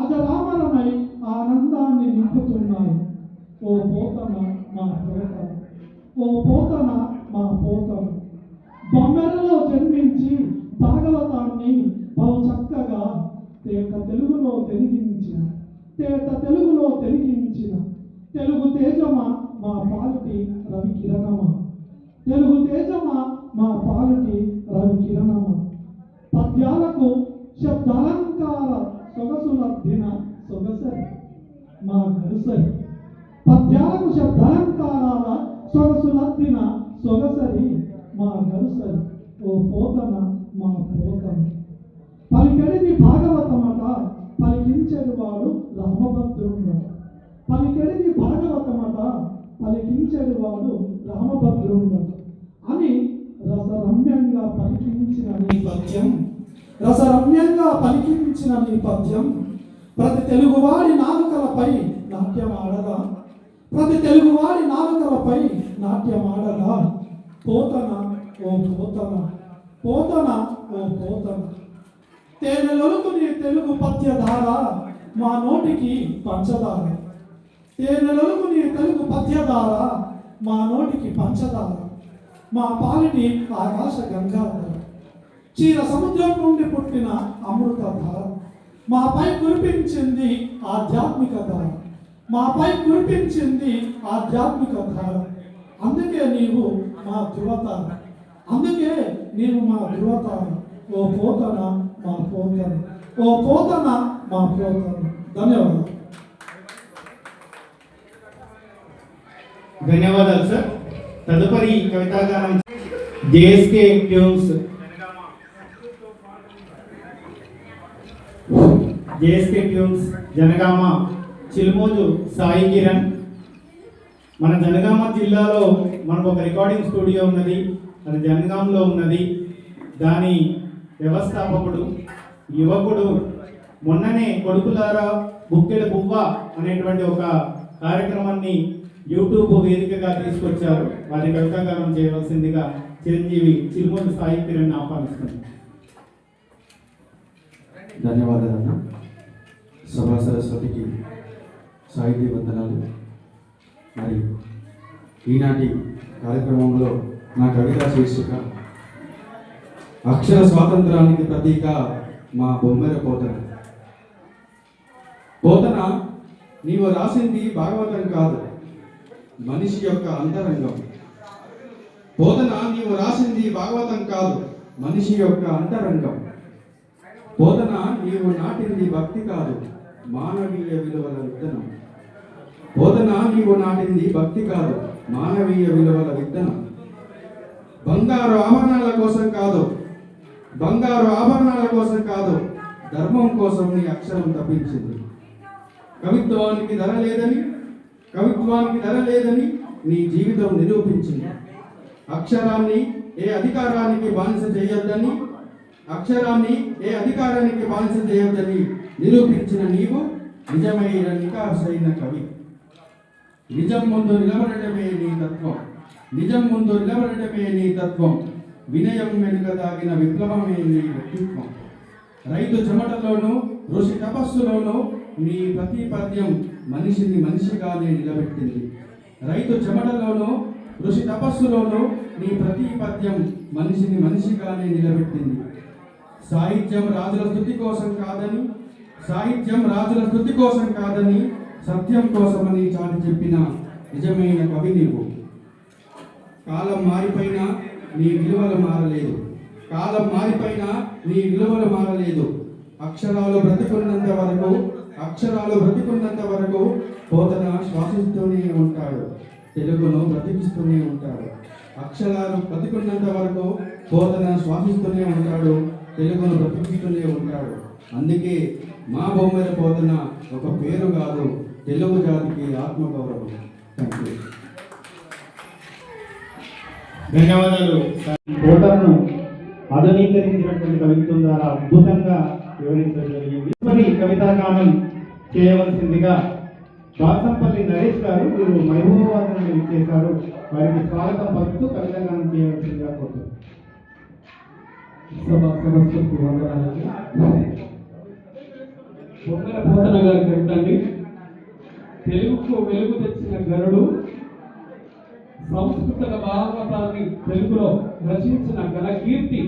అజరామరమై ఆనందాన్ని నింపుతున్నాయి. ఓ పోతన మా పోతన, ఓ పోతన మా పోతన. బొమ్మెరలో జన్మించి భాగవతాన్ని బహు చక్కగా తేట తెలుగులో తెలిగించిన తెలుగు తేజమా మా పాలిటి రవి కిరణమా, తెలుగు తేజమా మా పాలిటి రవి కిరణమా. పద్యాలకు శబ్దాలంకార సొగసులద్దిన సొగసరి మా గరుసరి, పద్యాలకు శబ్దాలంకారాల సొగసులద్దిన సొగసరి మా గరుసరి. ఓ పోతన మా పోతన. పలికెడిది భాగవతమట, పలికించెడు వాడు రామభద్రుండట. పలికెడిది భాగవతమట, పలికించెడు వాడు రామభద్రుండట అని రసరమ్యంగా పలికించిన నీ పద్యం, రసరమ్యంగా పలికించిన నీ పద్యం ప్రతి తెలుగువాడి నాలుకలపై నాట్యమాడగా, ప్రతి తెలుగువాడి నాలుకలపై నాట్యమాడగా. పోతన ఓ పోతన, పోతన ఓ పోతన. తేనెలొలుకు నీ తెలుగు పద్యధార మా నోటికి పంచదార, తేనెలొలుకు నీ తెలుగు పద్యధార మా నోటికి పంచదార. మా పాలిటి ఆకాశ గంగాధర, క్షీర సముద్రం నుండి పుట్టిన అమృత ధార. మాపై కురిపించింది ఆధ్యాత్మిక ధార, మాపై కురిపించింది ఆధ్యాత్మిక ధార. అందుకే నీవు మా ధృవతార, అందుకే నీవు మా ధృవతార. ఓ పోతన మా పోతన, ఓ పోతన మా పోతన. ధన్యవాదాలు. ధన్యవాదాలు సార్. తదుపరి కవితాగానం JSK tunes, JSK tunes Jangaon Chilumoju Sai Kiran. మన జనగామ జిల్లాలో మనకు ఒక రికార్డింగ్ స్టూడియో ఉన్నది, అది జనగాంలో ఉన్నది. దాని వ్యవస్థాపకుడు యువకుడు మొన్ననే కొడుకులారా బుక్కెల పువ్వ అనేటువంటి ఒక కార్యక్రమాన్ని యూట్యూబ్ వేదికగా తీసుకొచ్చారు. వారి కవితాగానం చేయవలసిందిగా చిరంజీవి చిరుమూరు సాయి కిరణ్ ఆహ్వానిస్తుంది. ధన్యవాదాలన్న. సభా సరస్వతికి సాహితీ వందనాలు. మరి ఈనాటి కార్యక్రమంలో నా కవితా శీర్షిక అక్షర స్వాతంత్రానికి ప్రతీక మా బొమ్మెర పోతన. పోతన, నీవు రాసింది భాగవతం కాదు, మనిషి యొక్క అంతరంగం. పోతన, నీవు రాసింది భాగవతం కాదు, మనిషి యొక్క అంతరంగం. పోతన, నీవు నాటింది భక్తి కాదు, మానవీయ విలువల విత్తనం. పోతన, నీవు నాటింది భక్తి కాదు, మానవీయ విలువల విత్తనం. బంగారు ఆభరణాల కోసం కాదు, బంగారు ఆభరణాల కోసం కాదు, ధర్మం కోసం నీ అక్షరం తప్పించింది. కవిత్వానికి ధర లేదని, కవిత్వానికి ధర లేదని నీ జీవితం నిరూపించింది. అక్షరాన్ని ఏ అధికారానికి బానిస చేయొద్దని, అక్షరాన్ని ఏ అధికారానికి బానిస చేయొద్దని నిరూపించిన నీవు నిజమైన నికాసైన కవి. నిజం ముందు నిలబడటమే నీ తత్వం, నిజం ముందు నిలబడటమే నీ తత్వం. వినయం వెనుక దాగిన విప్లవమే నీ వ్యక్తిత్వం. రైతు చెమటలోనూ ఋషి తపస్సులోనూ నీ ప్రతి పద్యం మనిషిని మనిషిగానే నిలబెట్టింది. రైతు చెమటలోనూ ఋషి తపస్సులోనూ నీ ప్రతి పద్యం మనిషిని మనిషిగానే నిలబెట్టింది. సాహిత్యం రాజుల స్తుతి కోసం కాదని, సాహిత్యం రాజుల స్తుతి కోసం కాదని, సత్యం కోసమని చాటి చెప్పిన నిజమైన కవి నీవు. కాలం మారిపోయినా నీ విలువలు మారలేదు. కాలం మారిపోయినా నీ విలువలు మారలేదు. అక్షరాలు బ్రతికున్నంత వరకు పోతన శ్వాసిస్తూనే ఉంటాడు, తెలుగును బ్రతికిస్తూనే ఉంటాడు. అక్షరాలు బ్రతికున్నంత వరకు పోతన శ్వాసిస్తూనే ఉంటాడు, తెలుగును బ్రతికిస్తూనే ఉంటాడు. అందుకే మా బొమ్మల పోతన ఒక పేరు కాదు, తెలుగు జాతికి ఆత్మగౌరవం. Thank you. ధన్యవాదాలు. పోతనను ఆధునీకరించినటువంటి కవిత్వం ద్వారా అద్భుతంగా వివరించడం జరిగింది. మరి కవితాగానం చేయవలసిందిగా వాసంపల్లి నరేష్ గారు మీరు మహబూబాబాద్ నుండి విచ్చేశారు. వారికి స్వాగతం పలుకుతూ కవితాగానం చేయవలసిందిగా కోరుతున్నాను. సభకు వందనాలు. బొమ్మల పోతన గారి కవిత అండి. తెలుగుకు వెలుగు తెచ్చిన గరుడు, సంస్కృత భాగవతాన్ని తెలుగులో రచించిన ఘనకీర్తి,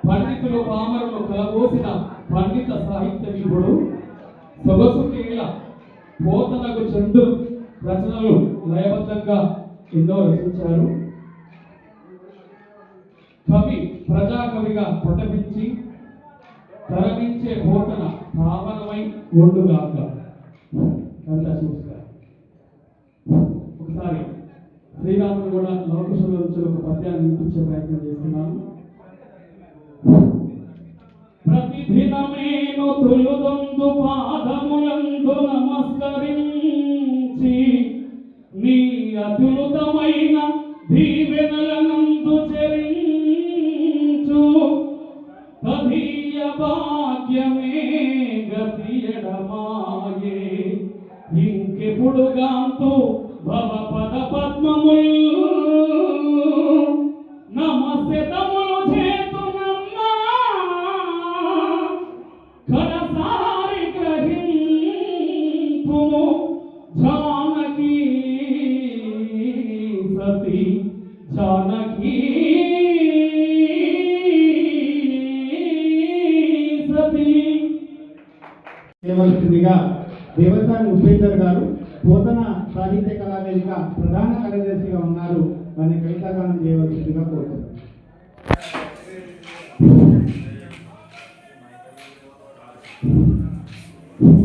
పండితులు పామరులు కలబోసిన పండిత సాహిత్య విభుడు, సొగసుకేల పోతనకు చందు రచనలు లయబద్ధంగా ఎన్నో రచించారు. కవి ప్రజాకవిగా ప్రకటించి తరలించే పోతన పావనమై ఒండుగాక. కవిత చూస్తారు. ఒకసారి శ్రీరాముడు కూడా లవకుశుల నుంచి ఒక పద్యాన్ని వినిపించే ప్రయత్నం చేస్తున్నాను. ప్రతిదినమేను తులుదొందు పాదములందు నమస్కరించి నీ అతులుతమైన దీవెనలనందు చరించు తదీయ భాగ్యమే గతియడమాయే ఇంకెప్పుడుగాంతు భవ పద పద్మముల్ నమస్యతములు చేతునమ్మా కడసారి గ్రహింపుము జానకీ సతీ జానకీ సతీ. చేయవలసిందిగా దేవస్థానం ఉపేందర్ గారు పోతన సాహిత్య కళావేదిక ప్రధాన కార్యదర్శిగా ఉన్నారు. వారిని కవితాగానం చేయవలసిందిగా కోరుతున్నాను.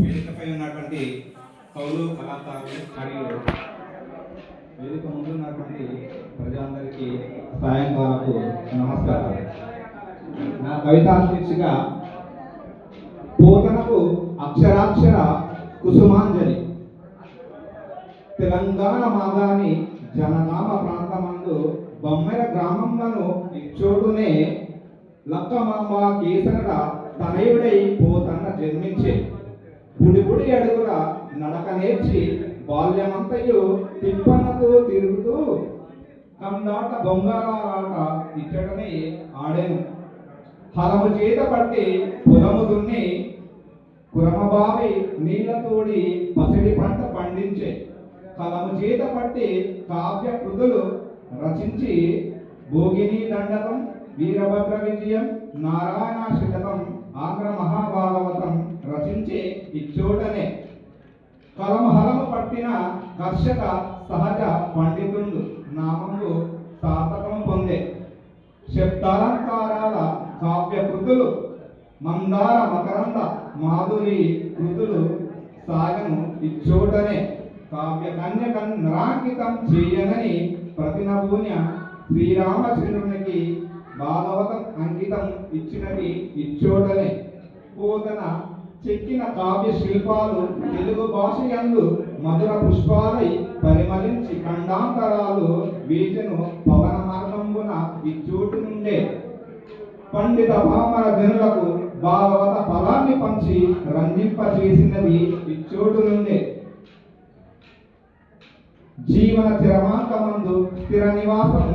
వేదికపై ఉన్నటువంటి కవులు, కళాకారులు మరియు వేదిక ముందు ఉన్నటువంటి ప్రజలందరికీ సాయంకాలకు నమస్కారాలు. నా కవితా శీర్షిక పోతనకు అక్షరాక్షర కుసుమాంజలి. తెలంగాణ మాగాని జనగామ ప్రాంతమందు బొమ్మెర గ్రామంలో ఇచ్చోటునే లక్కమాంబ కేసనడ తనయుడై పోతన్న జన్మించే. బుడి బుడి అడుగుల నడక నేర్చి బాల్యమంతయు తిప్పన్నతో తిరుగుతూ కందాట బొంగారాట ఇచ్చటనే ఆడెను. హలము చేత పట్టి పొలము దున్ని కురమబావి నీళ్లతోడి పసిడి పంట పండించే. కలము చేత పట్టి కావ్య కృతులు రచించి భోగిని దండకం, వీరభద్ర విజయం, నారాయణ శతకం, ఆంధ్ర మహాభాగవతం రచించే ఇచ్చోటనే. కలము హలము పట్టిన కర్షక సహజ పండితుండు నామము సార్థకం పొందే. శబ్దాలంకారాల కావ్య కృతులు, మందార మకరంద మాధురి కృతులు సాగను ఇచ్చోటనే. కావ్య కన్యకం నరాంకితం చేయనని ప్రతినభూన్య శ్రీరామచంద్రునికి భాగవతం అంకితం ఇచ్చినది ఇచ్చోటనే. పోతన చెక్కిన కావ్య శిల్పాలు తెలుగు భాష యందు మధుర పుష్పాలై పరిమళించి ఖండాంతరాలు వీచను పవన మార్గంబున ఇచ్చోటు నుండే. పండిత పామర జనులకు భాగవత ఫలాన్ని పంచి రంజింపచేసినది ఇచ్చోటు నుండే. జీవన చరమాంకమందు స్థిర నివాసం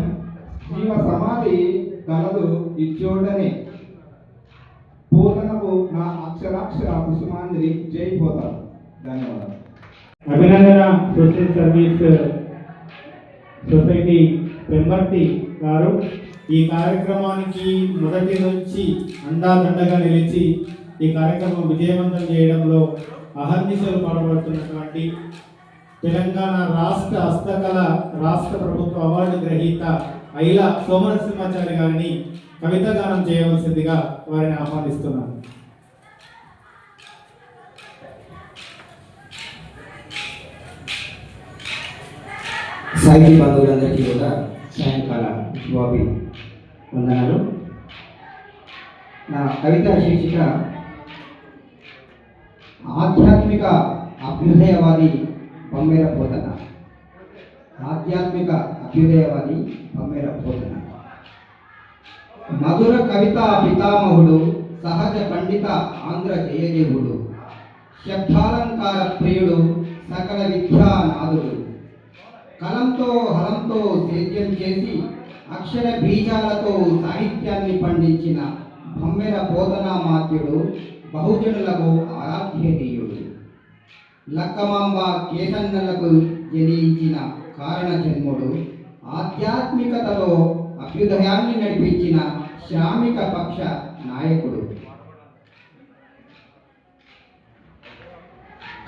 జీవ సమాధి కలదు ఇచ్చోడనే పోతనకు నా అక్షరాక్షర కుసుమాంధ్రి జై పోతారు. ధన్యవాదాలు. అభినందన సోషల్ సర్వీస్ సొసైటీ పెంబర్తి గారు ఈ కార్యక్రమానికి మొదటి నుంచి అండాదండగా నిలిచి ఈ కార్యక్రమం విజయవంతం చేయడంలో అహర్నిశలు పాల్పడుతున్నటువంటి తెలంగాణ రాష్ట్ర హస్తకళ రాష్ట్ర ప్రభుత్వ అవార్డు గ్రహీత ఐలా సోమనరసింహాచారి గారిని కవిత గానం చేయవలసిందిగా వారిని ఆహ్వానిస్తున్నాను. సాహితీ బంధువులందరికీ కూడా సాయంకాల శుభాభి వందనాలు. నా కవిత శీర్షిక ఆధ్యాత్మిక అభ్యుదయవాది బమ్మెర పోతన. ఆధ్యాత్మిక అభ్యుదయవాది బమ్మెర పోతన. మధుర కవిత పితామహుడు, సహజ పండిత ఆంధ్ర జయదేవుడు, శబ్దాలంకార ప్రియుడు, సకల విద్యానాథుడు, కలంతో హలంతో సేద్యం చేసి అక్షర బీజాలతో సాహిత్యాన్ని పండించిన బమ్మెర పోతనామాత్యుడు, బహుజనులకు ఆరాధ్యనీయుడు, లక్కమాంబ కేసన్నలకు జనించిన కారణ జన్ముడు, ఆధ్యాత్మికతలో అభ్యుదయాన్ని నడిపించిన శ్రామిక పక్ష నాయకుడు,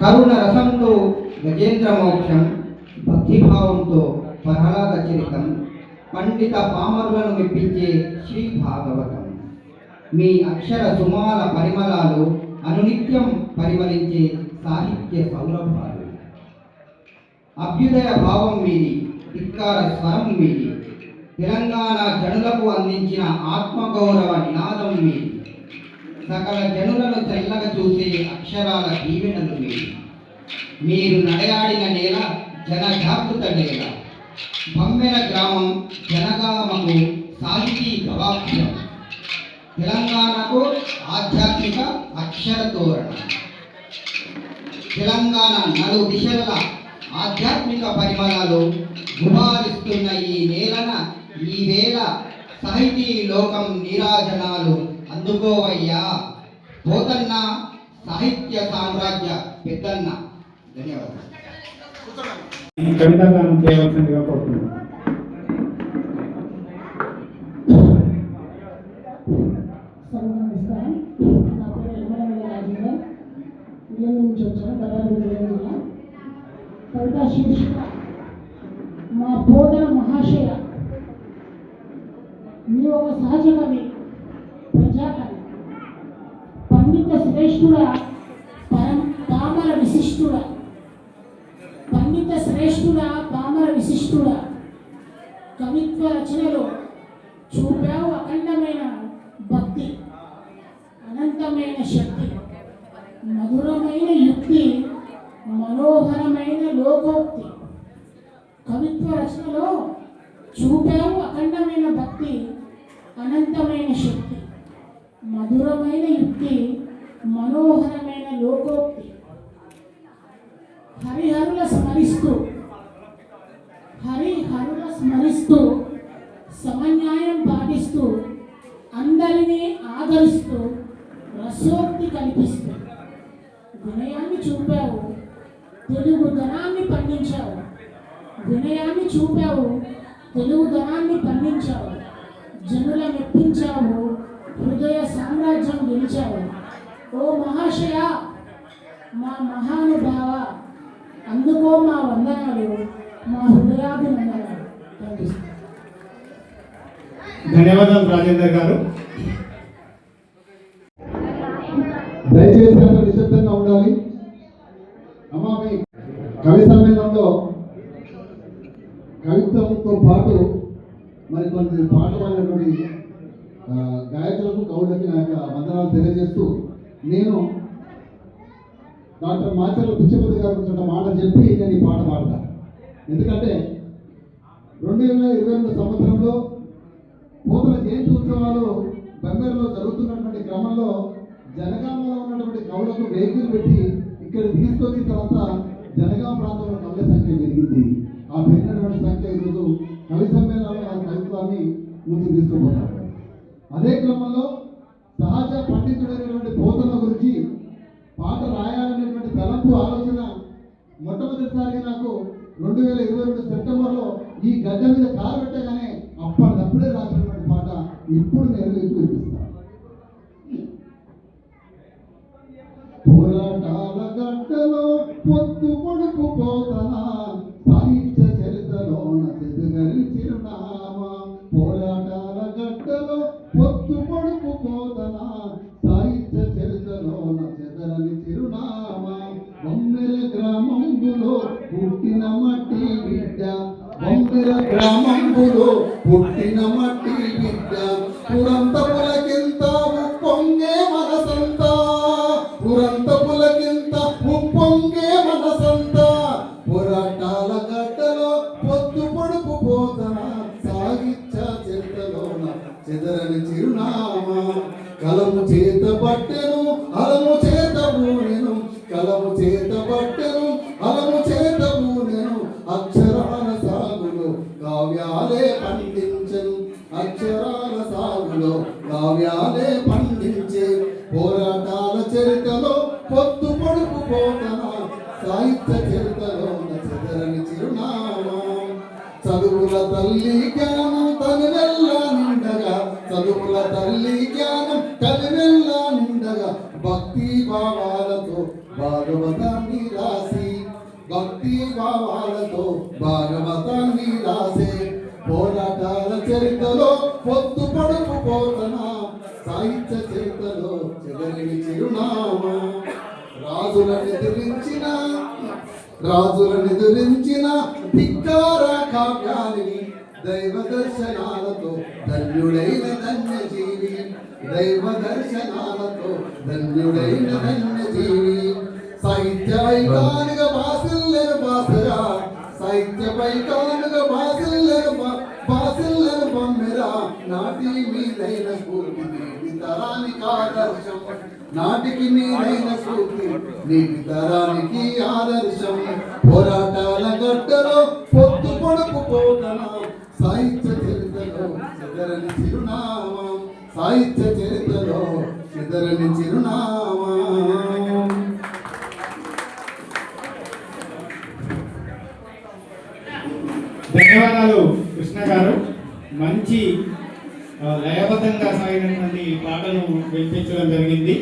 కరుణ రసంతో గజేంద్ర మోక్షం, భక్తిభావంతో ప్రహ్లాద చరితం, పండిత పామరులను మెప్పించే శ్రీ భాగవతం. మీ అక్షర సుమాల పరిమళాలు అనునిత్యం పరిమళించే సాహిత్య సౌరభాలు. అభ్యుదయ భావం మీది, ధిక్కార స్వరం మీది, తెలంగాణ జనులకు అందించిన ఆత్మగౌరవ నినాదం మీది, సకల జనులను తెల్లగా చూసే అక్షరాల దీవెనలు మీది. మీరు నడయాడిన నేల జనజాగృత నేల. బమ్మెర గ్రామం జనగామకు సాహితీ గవాక్షం, తెలంగాణకు ఆధ్యాత్మిక అక్షర తోరణం. తెలంగాణ నలు దిశల ఆధ్యాత్మిక పరిమళాలు గుబారిస్తున్న ఈ నేలన ఈవేళ సాహితీ లోకం నీరాజనాలు అందుకోవయ్యా పోతన్న, సాహిత్య సామ్రాజ్య పెద్దన్న. ధన్యవాదాలు. కవిత గానం చేయవలసిందిగా కోరుతున్నాను. నమస్కారం. నా పేరు ఎమ్మల రాజేందర్. ఇల్లు నుంచి వచ్చాను, గదారి జిల్లా. కవితా శీర్షిక మా పోతన మహాశయ. నీవు ఒక సహజ కవి, ప్రజాకవి, పండిత శ్రేష్ఠుడా, పామర విశిష్టుడా. పండిత శ్రేష్ఠుడా, పామర విశిష్టుడా. కవిత్వ రచనలో చూపావు అఖండమైన భక్తి, అనంతమైన శక్తి, మధురమైన యుక్తి, మనోహరమైన లోకోక్తి. కవిత్వ రచనలో చూపావు అఖండమైన భక్తి, అనంతమైన శక్తి, మధురమైన యుక్తి, మనోహరమైన లోకోక్తి. హరిహరుల స్మరిస్తూ సమన్యాయం పాటిస్తూ అందరినీ ఆదరిస్తూ రసోక్తి కల్పిస్తూ వినయాన్ని చూపావు, తెలుగుదనాన్ని పండించావు. వినయాన్ని చూపావు, తెలుగుదనాన్ని పండించావు. జనుల మెప్పించావు, హృదయ సామ్రాజ్యం గెలిచావు. ఓ మహాశయ, మా మహానుభావ, అందుకో మా వందనాలు, మా హృదయాభినందనాలు. ధన్యవాదాలు రాజేందర్ గారు. దయచేసి అందరూ నిశ్శబ్దంగా ఉండాలి. అమ్మా, మీ కవి సమ్మేళనంలో కవిత్వంతో పాటు మరి కొన్ని పాటలు పాడినటువంటి గాయకులకు, కవులకి నా యొక్క వందనాలు తెలియజేస్తూ, నేను డాక్టర్ మాచర్ల పిచ్చపతి గారు ఒక మాట చెప్పి నేను ఈ పాట పాడతాను. ఎందుకంటే 2022 సంవత్సరంలో పోతన జయంతి ఉత్సవాలు బెంగళూరులో జరుగుతున్నటువంటి క్రమంలో జనగామలో ఉన్నటువంటి కవులకు వెహికల్ పెట్టి ఇక్కడ తీసుకొచ్చిన తర్వాత జనగామ ప్రాంతంలో కవుల సంఖ్య పెరిగింది. ఆ పెరిగినటువంటి సంఖ్య ఈరోజు కవి సమ్మేళనంలో ఆ కవిత్వాన్ని ముందుకు తీసుకుపోతారు. అదే క్రమంలో సహజ పండితుడైనటువంటి పోతన గురించి పాట రాయాలనేటువంటి తలంపు ఆలోచన మొట్టమొదటిసారిగా నాకు 2022 సెప్టెంబర్లో ఈ గడ్డ మీద కాలు పెట్టగానే అప్పటికప్పుడే రాసినటువంటి పాట ఇప్పుడు నేను మీకు వినిపిస్తాను. పోరాటాల గడ్డలో పొత్తు పొడుపు పోతన సాహిత్య చరిత్రలోన చెదగని చిరునామా. పోరాటాల గడ్డలో పొత్తు పొడుపు పోతన సాహిత్య చరిత్రలోన చెదరని చిరునామా. బొమ్మెర గ్రామంబులో పుట్టిన మట్టి బిడ్డ, బొమ్మెర గ్రామంబులో పుట్టిన మట్టి బిడ్డ. పురంతపులకింత ఉప్పొంగే మనసంత, పురంతపులకింత ఉప్పొంగే మనసంత. పోరాటాల గడ్డలో పొత్తు పొడుపు పోతన సాహిత్య చరిత్రలోన చెదరని చిరునామా. కలము చేత పట్టెను అలము చేత బూనెను, కలము చేత పట్టెను అలము చేత బూనెను. అక్షరాల సాగులో కావ్యాలే పండించెను, అక్షరాల సాగులో కావ్యాలే పండించే. పోరాటాల చరిత్రలో పొత్తు పొడుపు పోతన సాహిత్య చరిత్రలోన చెదరని చిరునామా. చదువుల తల్లి జ్ఞానం తనువెల్లా నిండగా, చదువుల తల్లి జ్ఞానం తనువెల్లా నిండగా. భక్తి భావాలతో భాగవతాన్ని రాసి, భక్తి భావాలతో భాగవతాన్ని రాసే. పోరాటాల చరిత్రలో పొత్తు పొడుపు పోతన సాహిత్య చరిత్రలో చెదరని చిరునామా. రాజులను ఎదిరించిన ధిక్కార కావ్యానికి దైవ దర్శనాలతో ధన్యుడైన ధన్యజీవి, దైవ దర్శనాలతో ధన్యుడైన ధన్యజీవి. సాహిత్య వైకానిక బాసిల్లెను బాసరా, సాహిత్య వైకానిక బాసిల్లెను బొమ్మెరా. నాటి మీదైన స్ఫూర్తి నీటి తరానికి ఆదర్శం, నాటికి మీదైన స్ఫూర్తి నీటి తరానికి ఆదర్శం. పోరాటాల గడ్డలో పొత్తు పొడుపు పోతన సాహిత్య చరిత్రలో చెదరని చిరునామా, సాహిత్య చరిత్రలో చెదరని చిరునామా. ధన్యవాదాలు కృష్ణ గారు. మంచి లయబద్ధంగా సాగినటువంటి పాటను వినిపించడం జరిగింది.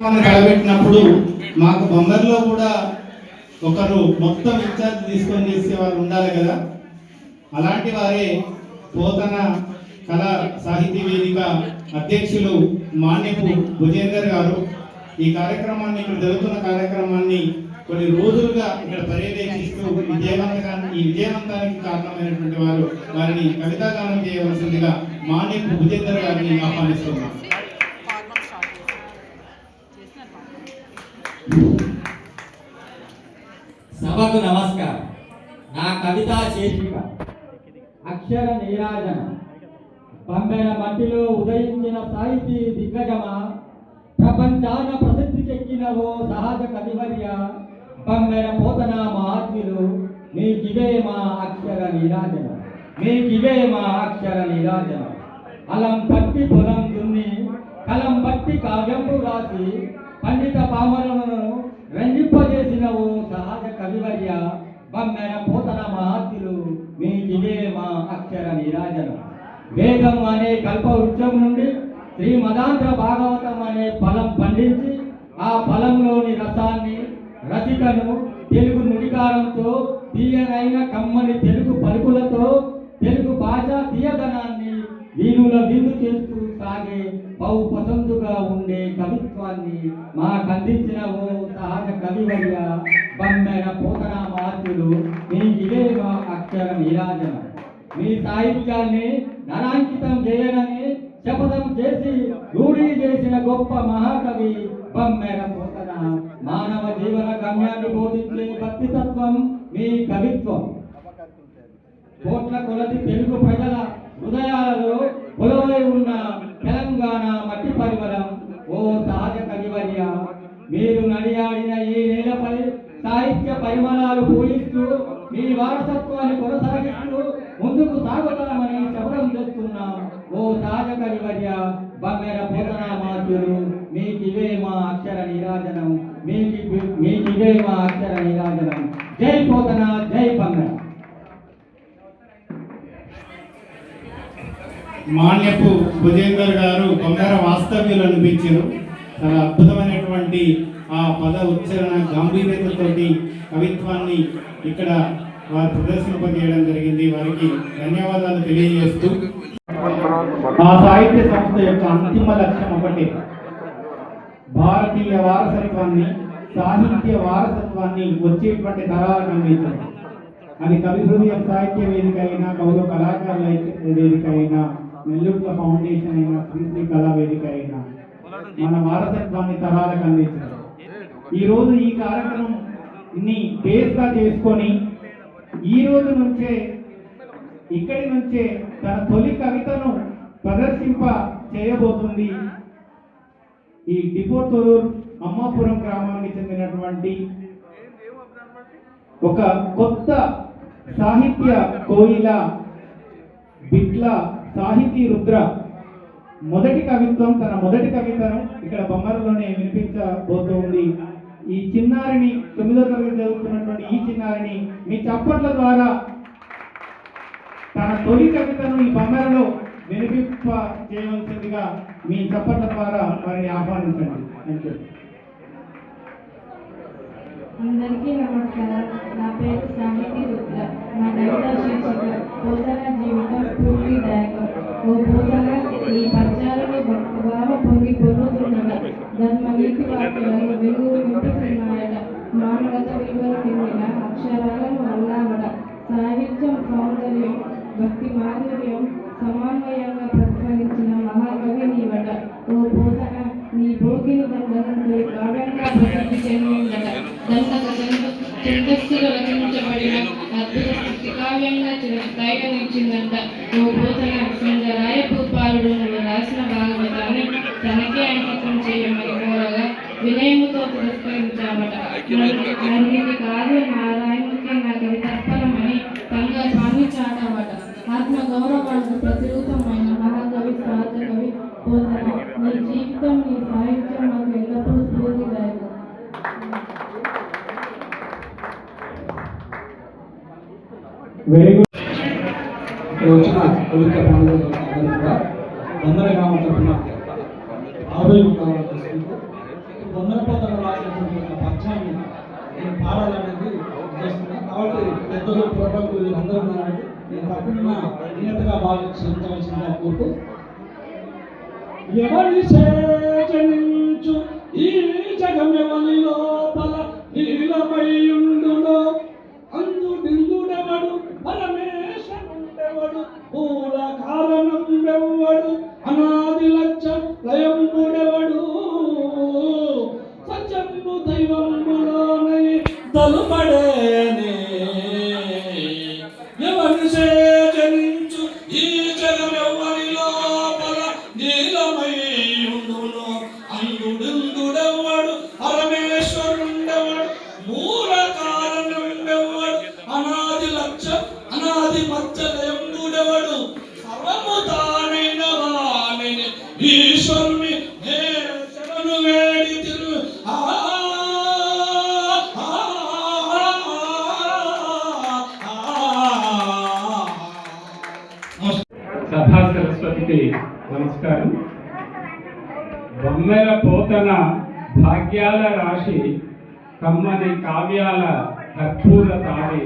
మనం కలబెట్టినప్పుడు మాకు బొమ్మర్లో కూడా ఒకరు మొత్తం ఇన్ఛార్జ్ తీసుకొని చేసేవారు ఉండాలి కదా. అలాంటి వారే పోతన కళా సాహితీ వేదిక అధ్యక్షులు మాన్యపు భుజేందర్ గారు ఈ కార్యక్రమాన్ని, ఇక్కడ జరుగుతున్న కార్యక్రమాన్ని కొన్ని రోజులుగా ఇక్కడ పర్యవేక్షిస్తూ ఈ విజయవంతానికి కారణమైనటువంటి వారు వారిని కవితాగానం చేయవలసిందిగా మాన్యపు భుజేందర్ గారిని ఆహ్వానిస్తున్నాం. సభకు నమస్కారం. నా కవితా శీర్షిక అక్షర నీరాజన. పంబెన మట్టిలో ఉదయించిన సాహితీ దిగ్గజమా, ప్రపంచాన ప్రసిద్ధికెక్కినవో సహజ కవివర్య. పంబెన పోతన మహాత్ములు మీకివే మా అక్షర నీరాజన, మీకివే మా అక్షర నీరాజన. అలం పట్టి పొలం దున్ని, కలం బట్టి కావ్యంపు రాసి, పండిత పామరులను రంజింపజేసినవో సహజ కవివర్య. పంబెన పోతన మహాత్ములు మీకివే మా అక్షర నీరాజన. వేదం అనే కల్పవృక్షం నుండి శ్రీమదాంధ్ర భాగవతం అనే ఫలం పండించి, ఆ ఫలంలోని రసాన్ని రసికను తెలుగు నుడికారంతో, తీయనైన కమ్మని తెలుగు పలుకులతో, తెలుగు భాష తీయదనాన్ని వీణుల విందు చేస్తూ సాగే బహు పసందుగా ఉండే కవిత్వాన్ని మాకందించిన ఓ సహజ కవివర్య. బమ్మెన పోతన మహాత్ములు మీకివే మా అక్షర నీరాజన. మీ సాహిత్యాన్ని నరాంకితం చేయనని శపథం చేసి రూఢీ చేసిన గొప్ప మహాకవి బమ్మెర పోతన. మానవ జీవన గమ్యాన్ని బోధించే భక్తితత్వం మీ కవిత్వం. కోట్ల కొలది తెలుగు ప్రజల హృదయాలలో కొలువై ఉన్న తెలంగాణ మట్టి పరిమళం ఓ సహజ కవివర్య. మీరు నడియాడిన ఈ నేలపై సాహిత్య పరిమళాలు పూయిస్తూ మీ వారసత్వాన్ని కొనసాగిస్తూ ముందుకు సాగుతామని శపథం చేస్తున్నాం ఓ సహజ కవివర్య బమ్మెర పోతనామాత్యులు మీకివే మా అక్షర నీరాజనం మీకివే మా అక్షర నీరాజనం. జై పోతన, జై బమ్మెర. మాన్యపు భుజేందర్ గారు బొమ్మర వాస్తవ్యులు అనిపించారు. చాలా అద్భుతమైనటువంటి ఆ పద ఉచ్చారణ గాంభీర్యతతోటి కవిత్వాన్ని ఇక్కడ వారు ప్రదర్శింపజేయడం జరిగింది. వారికి ధన్యవాదాలు తెలియజేస్తూ ఆ సాహిత్య సంస్థ యొక్క అంతిమ లక్ష్యం ఒకటి, భారతీయ వారసత్వాన్ని, సాహిత్య వారసత్వాన్ని వచ్చేటువంటి తరాలకు అందించడం. అది కవి హృదయం సాహిత్య వేదిక అయినా, కవులు కళాకారుల వేదిక అయినా, నెల్లూట్ల ఫౌండేషన్ అయినా, శ్రీ కళా వేదిక అయినా మన వారసత్వాన్ని తరాలకు అందించడం. ఈరోజు ఈ కార్యక్రమం బేస్గా చేసుకొని ఈ రోజు నుంచే ఇక్కడి నుంచే తన తొలి కవితను ప్రదర్శింప చేయబోతుంది ఈ డిపోతూర్ అమ్మాపురం గ్రామానికి చెందినటువంటి ఒక కొత్త సాహిత్య కోయిల బిట్ల సాహితీ రుద్ర. మొదటి కవిత్వం, తన మొదటి కవితను ఇక్కడ బొమ్మరలోనే వినిపించబోతోంది. ఈ చిన్నారిని, 9వ తరగతి చదువుతున్నటువంటి ఈ చిన్నారిని మీ చప్పట్ల ద్వారా తన తొలి కవితను ఈ బొమ్మరలో వినిపింప చేయవలసిందిగా మీ చప్పట్ల ద్వారా వారిని ఆహ్వానించండి. Thank you. అందరికీ నమస్కారం. నా పేరు సాహితీ రుద్ర. నా కవిత శీర్షిక పోతన జీవితం పూర్తిదాయకం. ఓ పోతన, ఈ పద్యాలలో భక్తిభావ పొంగి పొందుతున్నట. ధర్మ నీతి వాక్యాలను వెలుగు నింపుతున్నాయట. మానవత విలువలు నిండిన అక్షరాలను అల్లావట. సాహిత్యం సౌందర్యం, భక్తి మాధుర్యం సమన్వయంగా ప్రతిఫలించిన మహాకవి నీవట. ఓ పోతన, నీ భోగిని దండకంతో కావ్యంగా ప్రసిద్ధి చెందిందట. దండక ఛందస్సులో రచించబడిన అద్భుత స్థితి కావ్యంగా చిరస్థాయినిచ్చిందంట. ఓ పోతన, రాయభూపాలుడు నువ్వు రాసిన భాగవతాన్ని తనకే అంకితం చేయమని కోరగా వినయముతో పురస్కరించామట. నన్నిది కాదు నారాయణుడికే నా కవితర్పణమని తంగ స్వామి చాటమట. ఆత్మ గౌరవానికి ప్రతిరూపమైన మహాకవి, సహజ కవి పోతన. నీ జీవితం, నీ సాహిత్యం మాకు ఎల్లప్పుడూ స్ఫూర్తిదాయకం. Very good. ఇక్కడ వచ్చిన పవిత్ర పాండవులందరూ కూడా వందన గ్రామం తరఫున ఆవేదన చేసుకుంటూ వందనపోతన రాసినటువంటి పద్యాన్ని నేను పాడాలనేది చేస్తున్నాను. కాబట్టి పెద్దలు ప్రోగ్రాంలు అందరూ ఉన్నారంటే నేను తప్పకుండా నియతగా భావించవలసిందిగా కోరుతూ, ఎవరి సేచనించు ఈ జగమెవని లోపల నీలమయుండునో అందు బిందుడెవడు పరమేశ్వరుడెవడు పూల కారణం వెవ్వడు అనాది లక్ష లయంబుడెవడు సత్యంబు దైవంబులోనై తలుపడేనే. ఎవరి సేచనించు ఈ జగమెవని లోపల నీలమై ఉండునో అందు బిందుడెవడు పరమేశ్వరుడెవడు మూల కారణం వెవ్వడు అనాది లక్ష అనాది మధ్యలయంబుడెవడు సర్వము తానైన వాణిని ఈశ్వరుని నే శరణు వేడి తిరు. సభా సరస్వతికి నమస్కారం. బొమ్మెల పోతన భాగ్యాల రాశి, కమ్మని కావ్యాల కర్పూర తాడి.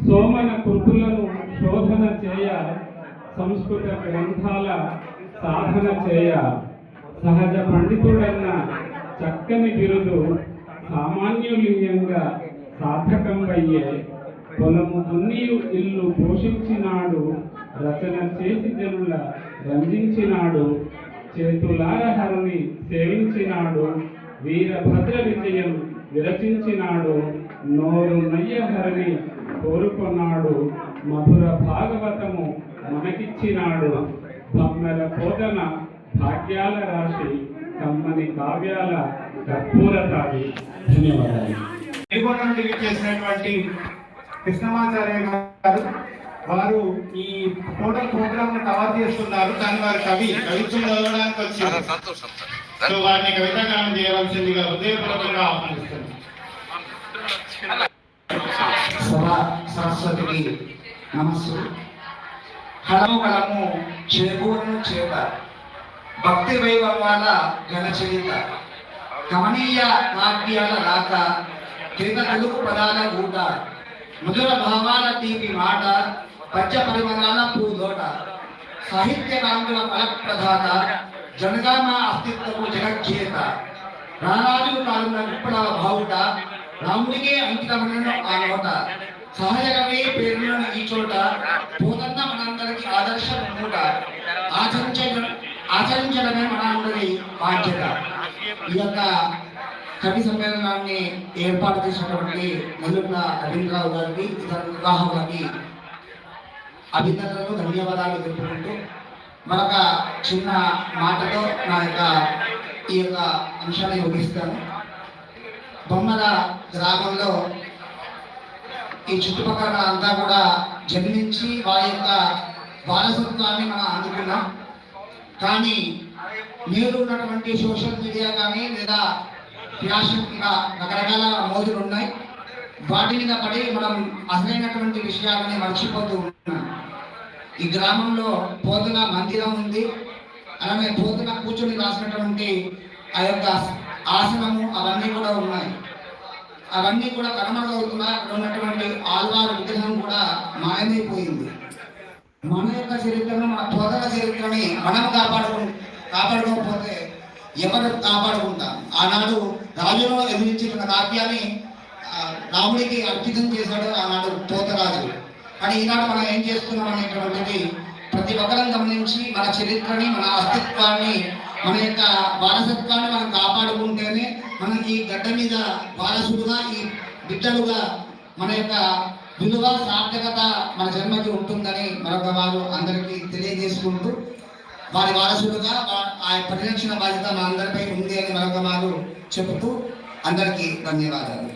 సోమన కృతులను శోధన చేయ, సంస్కృత గ్రంథాల సాధన చేయ, సహజ పండితుడన్న చక్కని బిరుదు సామాన్యులీయంగా సార్థకంబయ్యే. పొలము దున్నియు ఇల్లు పోషించినాడు, రచన చేసి జనుల రంజించినాడు. చేతులార హరుని సేవించినాడు, వీరభద్ర విజయం విరచించినాడు. నోరు నయ్య హరిని కోరుకొన్నాడు, మధుర భాగవతము మనకిచ్చినాడు. బొమ్మెల పోతన భాగ్యాల రాశి, కమ్మని కావ్యాల కర్పూర తాడి. ధన్యవాదాలు. చేసినటువంటి కృష్ణమాచార్య గారు వారు ఈ టోటల్ ప్రోగ్రామ్ కవర్ చేస్తున్నారు. కానీ వారి కవిత్వం చదవడానికి వచ్చారు. సో వారిని కవితాగానం చేయవలసిందిగా హృదయపూర్వకంగా ఆహ్వానిస్తున్నాను. సభా సరస్వతికి నమస్సు. హలము కలము చేకూరును చేత భక్తి వైభవాల గణచరిత కమనీయ కావ్యాల రాక చేత తెలుగు పదాల ఊట మధుర భావాల తీపి మాట పద్య పరిమళాల పూదోట సాహిత్య కాంతుల ఫలప్రదాత జనగామ అస్తిత్వపు జగజ్జేత రారాజు కాలున్న విప్లవ బావుట రాముడికే అంకితమైన ఆ నోట సహజకమే పేరున్న ఈ చోట పోతన్న మనందరికి ఆదర్శ మూట ఆచరించడమే మనందరి బాధ్యత. ఈ యొక్క కవి సమ్మేళనాన్ని ఏర్పాటు చేసినటువంటి నెల్లుట్ల రవీంద్రరావు గారికి ఇతర నిర్వాహకులకి అభినందనలు ధన్యవాదాలు తెలుపుకుంటూ మరొక చిన్న మాటతో నా యొక్క ఈ యొక్క అంశాన్ని ముగిస్తాను. బొమ్మల గ్రామంలో ఈ చుట్టుపక్కల అంతా కూడా జన్మించి వారి యొక్క వారసత్వాన్ని మనం అందుకున్నాం. కానీ నేడు ఉన్నటువంటి సోషల్ మీడియా కానీ లేదా ఫ్యాషన్ ఇలా రకరకాల మోజులు ఉన్నాయి. వాటి మీద పడి మనం అసలైనటువంటి విషయాలని మర్చిపోతూ ఉన్నాం. ఈ గ్రామంలో పోతున మందిరం ఉంది. అలాగే పోతున కూర్చొని రాసినటువంటి ఆ యొక్క ఆసనము అవన్నీ కూడా ఉన్నాయి. అవన్నీ కూడా కనుమరుగవుతున్నాయి. అక్కడ ఉన్నటువంటి ఆల్వారు విగ్రహం కూడా మాయమైపోయింది. మన యొక్క చరిత్రను, మన పోతన చరిత్రని మనం కాపాడుకోకపోతే ఎవరు కాపాడుకుంటాం? ఆనాడు రాజులో ఎదిరించిన కావ్యాన్ని రాముడికి అర్పితం చేశాడు ఆనాడు పోతరాజు. కానీ ఈనాడు మనం ఏం చేస్తున్నాం అనేటువంటిది ప్రతి ఒక్కరం గమనించి మన చరిత్రని, మన అస్తిత్వాన్ని, మన యొక్క వారసత్వాన్ని మనం కాపాడుకుంటేనే మనం ఈ గడ్డ మీద వారసుడుగా, ఈ బిడ్డలుగా మన యొక్క విలువ సార్థకత మన జన్మకి ఉంటుందని మరొక వారు అందరికీ తెలియజేసుకుంటూ వారి వారసులుగా ఆ పరిరక్షణ బాధ్యత మా అందరిపై ఉంది అని మరొక వారు చెబుతూ అందరికీ ధన్యవాదాలు.